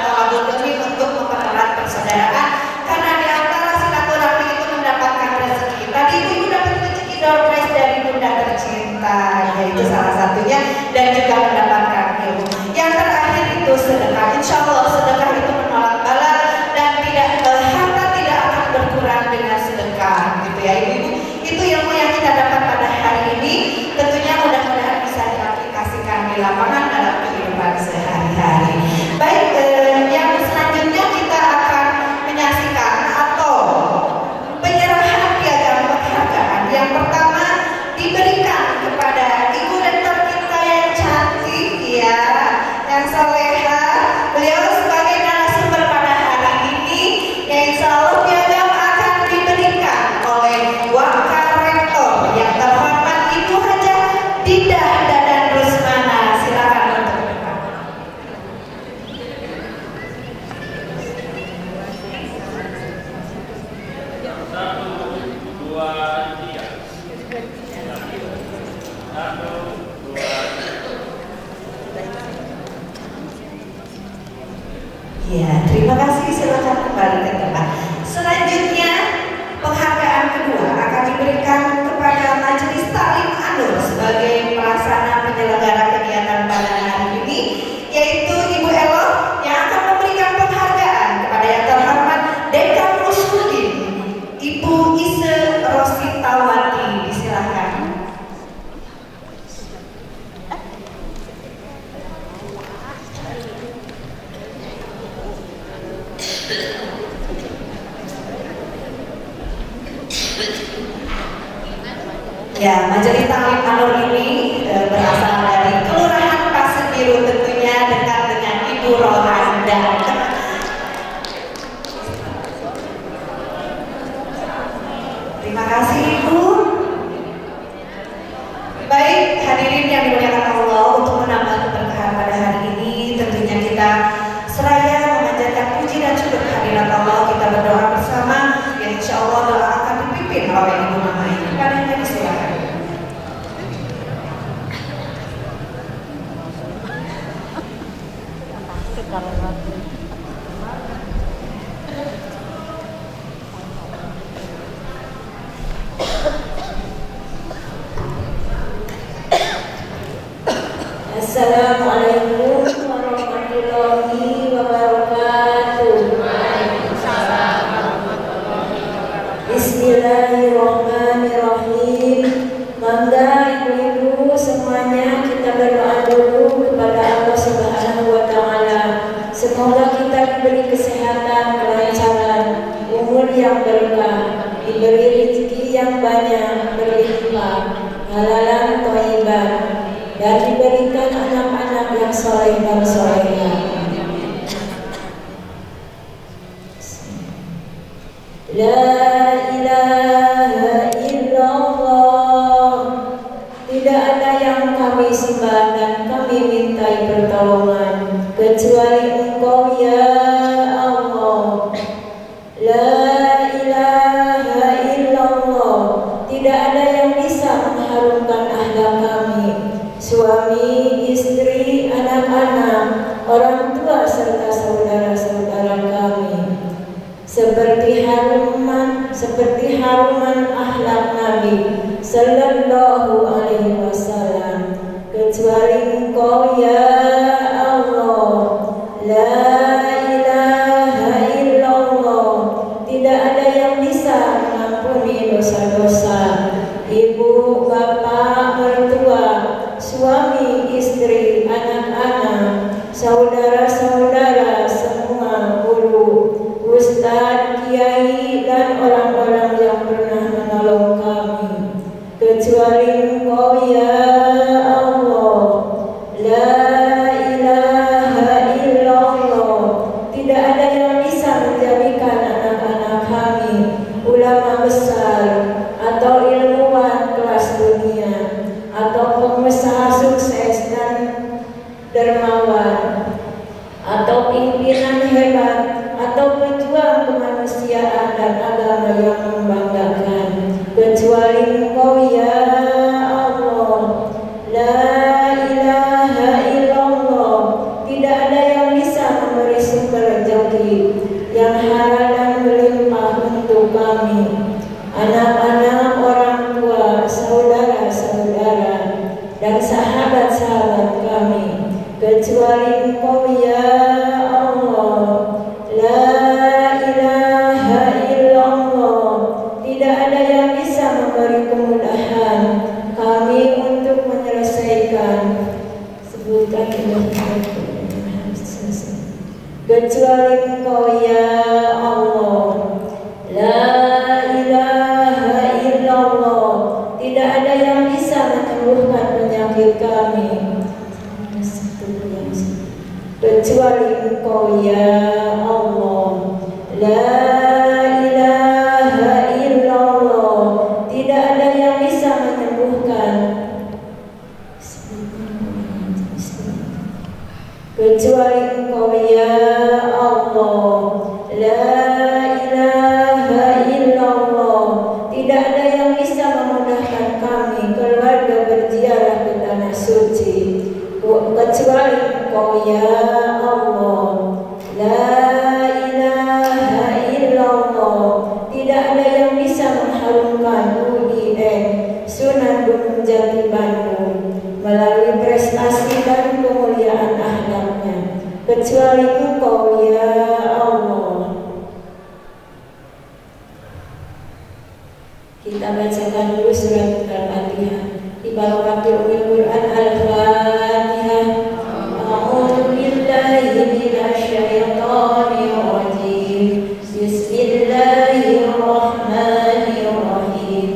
tolong ilmi untuk mempererat persaudaraan karena di antara silaturahmi itu mendapatkan rezeki. Tadi ibu dapat rezeki door prize dari Bunda tercinta, yaitu salah satunya, dan juga mendapatkan ilmu. Yang terakhir itu sedekah. Insya Allah sedekah itu menolak bala dan harta tidak akan berkurang dengan sedekah, gitu ya ibu-ibu. Itu ilmu yang kita dapat pada hari ini. Tentunya mudah-mudahan bisa diaplikasikan di lapangan dalam kehidupan sehari-hari. Baik, yang selanjutnya kita akan menyaksikan atau penyerahan piagam penghargaan. Yang pertama diberikan kepada ibu rektor kita yang cantik ya, yang soleha. Beliau sebagai narasumber pada hari ini, yang insya Allah piagam akan diberikan oleh wakil rektor yang terhormat Ibu Hajah Didah Dadan Rusmana. Silakan untuk depan. Ya, terima kasih. Silakan kembali ke tempat. Selanjutnya penghargaan kedua akan diberikan kepada Majelis Taklim An-Nur sebagai pelaksana penyelenggara kegiatan pada hari ini, yaitu Ibu Elo yang akan memberikan penghargaan kepada yang terhormat Dekan Muslimin Ibu Ise Rositawati. Silakan. Ya, Majelis Taklim An-Nur ini berasal dari Kelurahan Pasir Biru, tentunya dekat dengan Ibu Rolanda. Terima kasih Ibu. Baik, hadirin yang dimuliakan Allah, untuk menambah keberkahan pada hari ini, tentunya kita seraya memanjatkan puji dan syukur kehadirat Allah. Kita berdoa bersama, yang insya Allah doa akan dipimpin oleh Ibu Mama ini. Padanya disilakan. Kalau yang berkah, diberi rezeki yang banyak berlimpah, halalan thayyiban, dan diberikan anak-anak yang soleh dan solehah. La ilaha illallah, tidak ada yang kami sembah dan kami mintai pertolongan kecuali Engkau ya Allah. La ilaha illallah, tidak ada yang bisa mengharumkan akhlak kami, suami, istri, anak-anak, orang tua serta saudara-saudara kami, seperti haruman akhlak Nabi sallallahu alaihi wasallam, kecuali Engkau ya Allah. La ilaha illallah, tidak ada yang bisa mengampuni dosa-dosa ibu, bapak, mertua, suami, istri, anak-anak, saudara-saudara, semua guru, ustadz, kiai, dan orang-orang yang pernah menolong kami, kecuali Engkau ya Allah. La ilaha illallah, tidak ada yang bisa menjadikan anak-anak kami ulama besar atau ilmuwan kelas dunia atau pengusaha sukses dan dermawan atau pimpinan hebat atau pejuang kemanusiaan dan agama yang membanggakan, kecuali Engkau ya Allah. La ilaha illallah, tidak ada yang bisa memberi sumber rezeki yang halal dan melimpah untuk kami, anak-anak, orang tua, saudara-saudara, dan sahabat-sahabat kami, kecuali Engkau ya Allah. La ilaha illallah, tidak ada yang bisa memberi kemudahan kami untuk menyelesaikan kecuali Engkau ya Allah. La ilaha illallah, tidak ada yang bisa menyembuhkan penyakit kami kecuali Engkau ya Allah. La ilaha illallah, tidak ada yang bisa menyembuhkan kecuali Engkau ya Allah. La ilaha illallah, tidak ada yang bisa memudahkan kami keluarga berziarah ke tanah suci kecuali Engkau ya Allah. La ilaha illallah, tidak ada yang bisa mengharumkan UIN Sunan Gunung Jati Bandung melalui prestasi dan kemuliaan akhlaknya kecuali Engkau ya Allah. Kita bacakan dulu surat Al-Fatihah. Dibawakan Quran Al-Fatihah. A'udzu billahi minasyaitonir rajim. Bismillahirrahmanirrahim.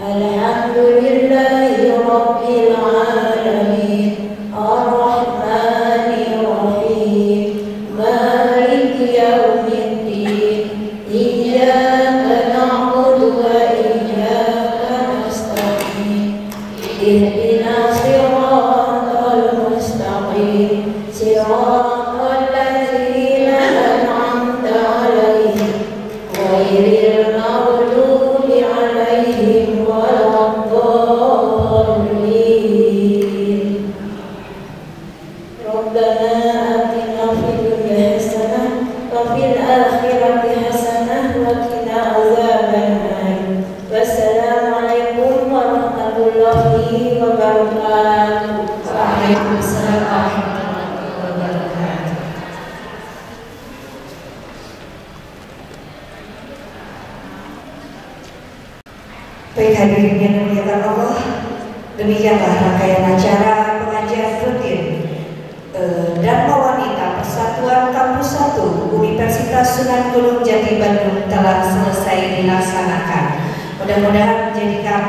Alhamdulillahi rabbil alamin. Ar-Rahmanir Rahim. Maliki yaumiddin. Iyyaka na'budu wa iyyaka nasta'in. Ihdinas siratal mustaqim. Siratal ladzina an'amta 'alaihim ghairil maghdubi 'alaihim waladdallin. Rabbana atina fid dunya hasanah wa fil akhirati hasanah wa qina azabannar. Wassalamualaikum warahmatullahi wabarakatuh. Waalaikumsalam warahmatullahi wabarakatuh. Baik hadirin yang dimuliakan Allah, demikianlah rangkaian acara pengajian rutin Dharma Wanita Persatuan Kampus 1 Universitas Sunan Gunung Jati Bandung telah selesai dilaksanakan. Mudah-mudahan menjadikan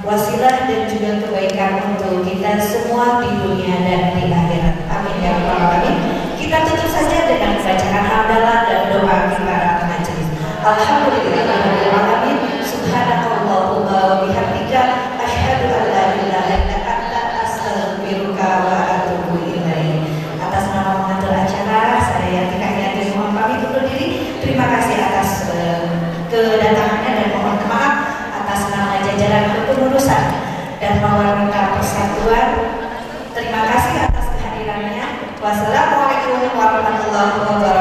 wasilah dan juga kebaikan untuk kita semua di dunia dan di akhirat. Amin ya rabbal alamin. Kita tutup saja dengan bacaan hamdalah dan doa kifarat majelis. Alhamdulillahirabbil alamin. Subhanakallahumma wa bihamdika asyhadu an la ilaha illa anta astaghfiruka wa atubu ilaik. Atas nama pengatur acara, saya Yanti Kahyati mohon pamit undur diri. Terima kasih atas kedatangannya dan mohon maaf atas nama jajaran kepengurusan dan Mawarnita Persatuan. Terima kasih atas kehadirannya. Wassalamualaikum warahmatullahi wabarakatuh.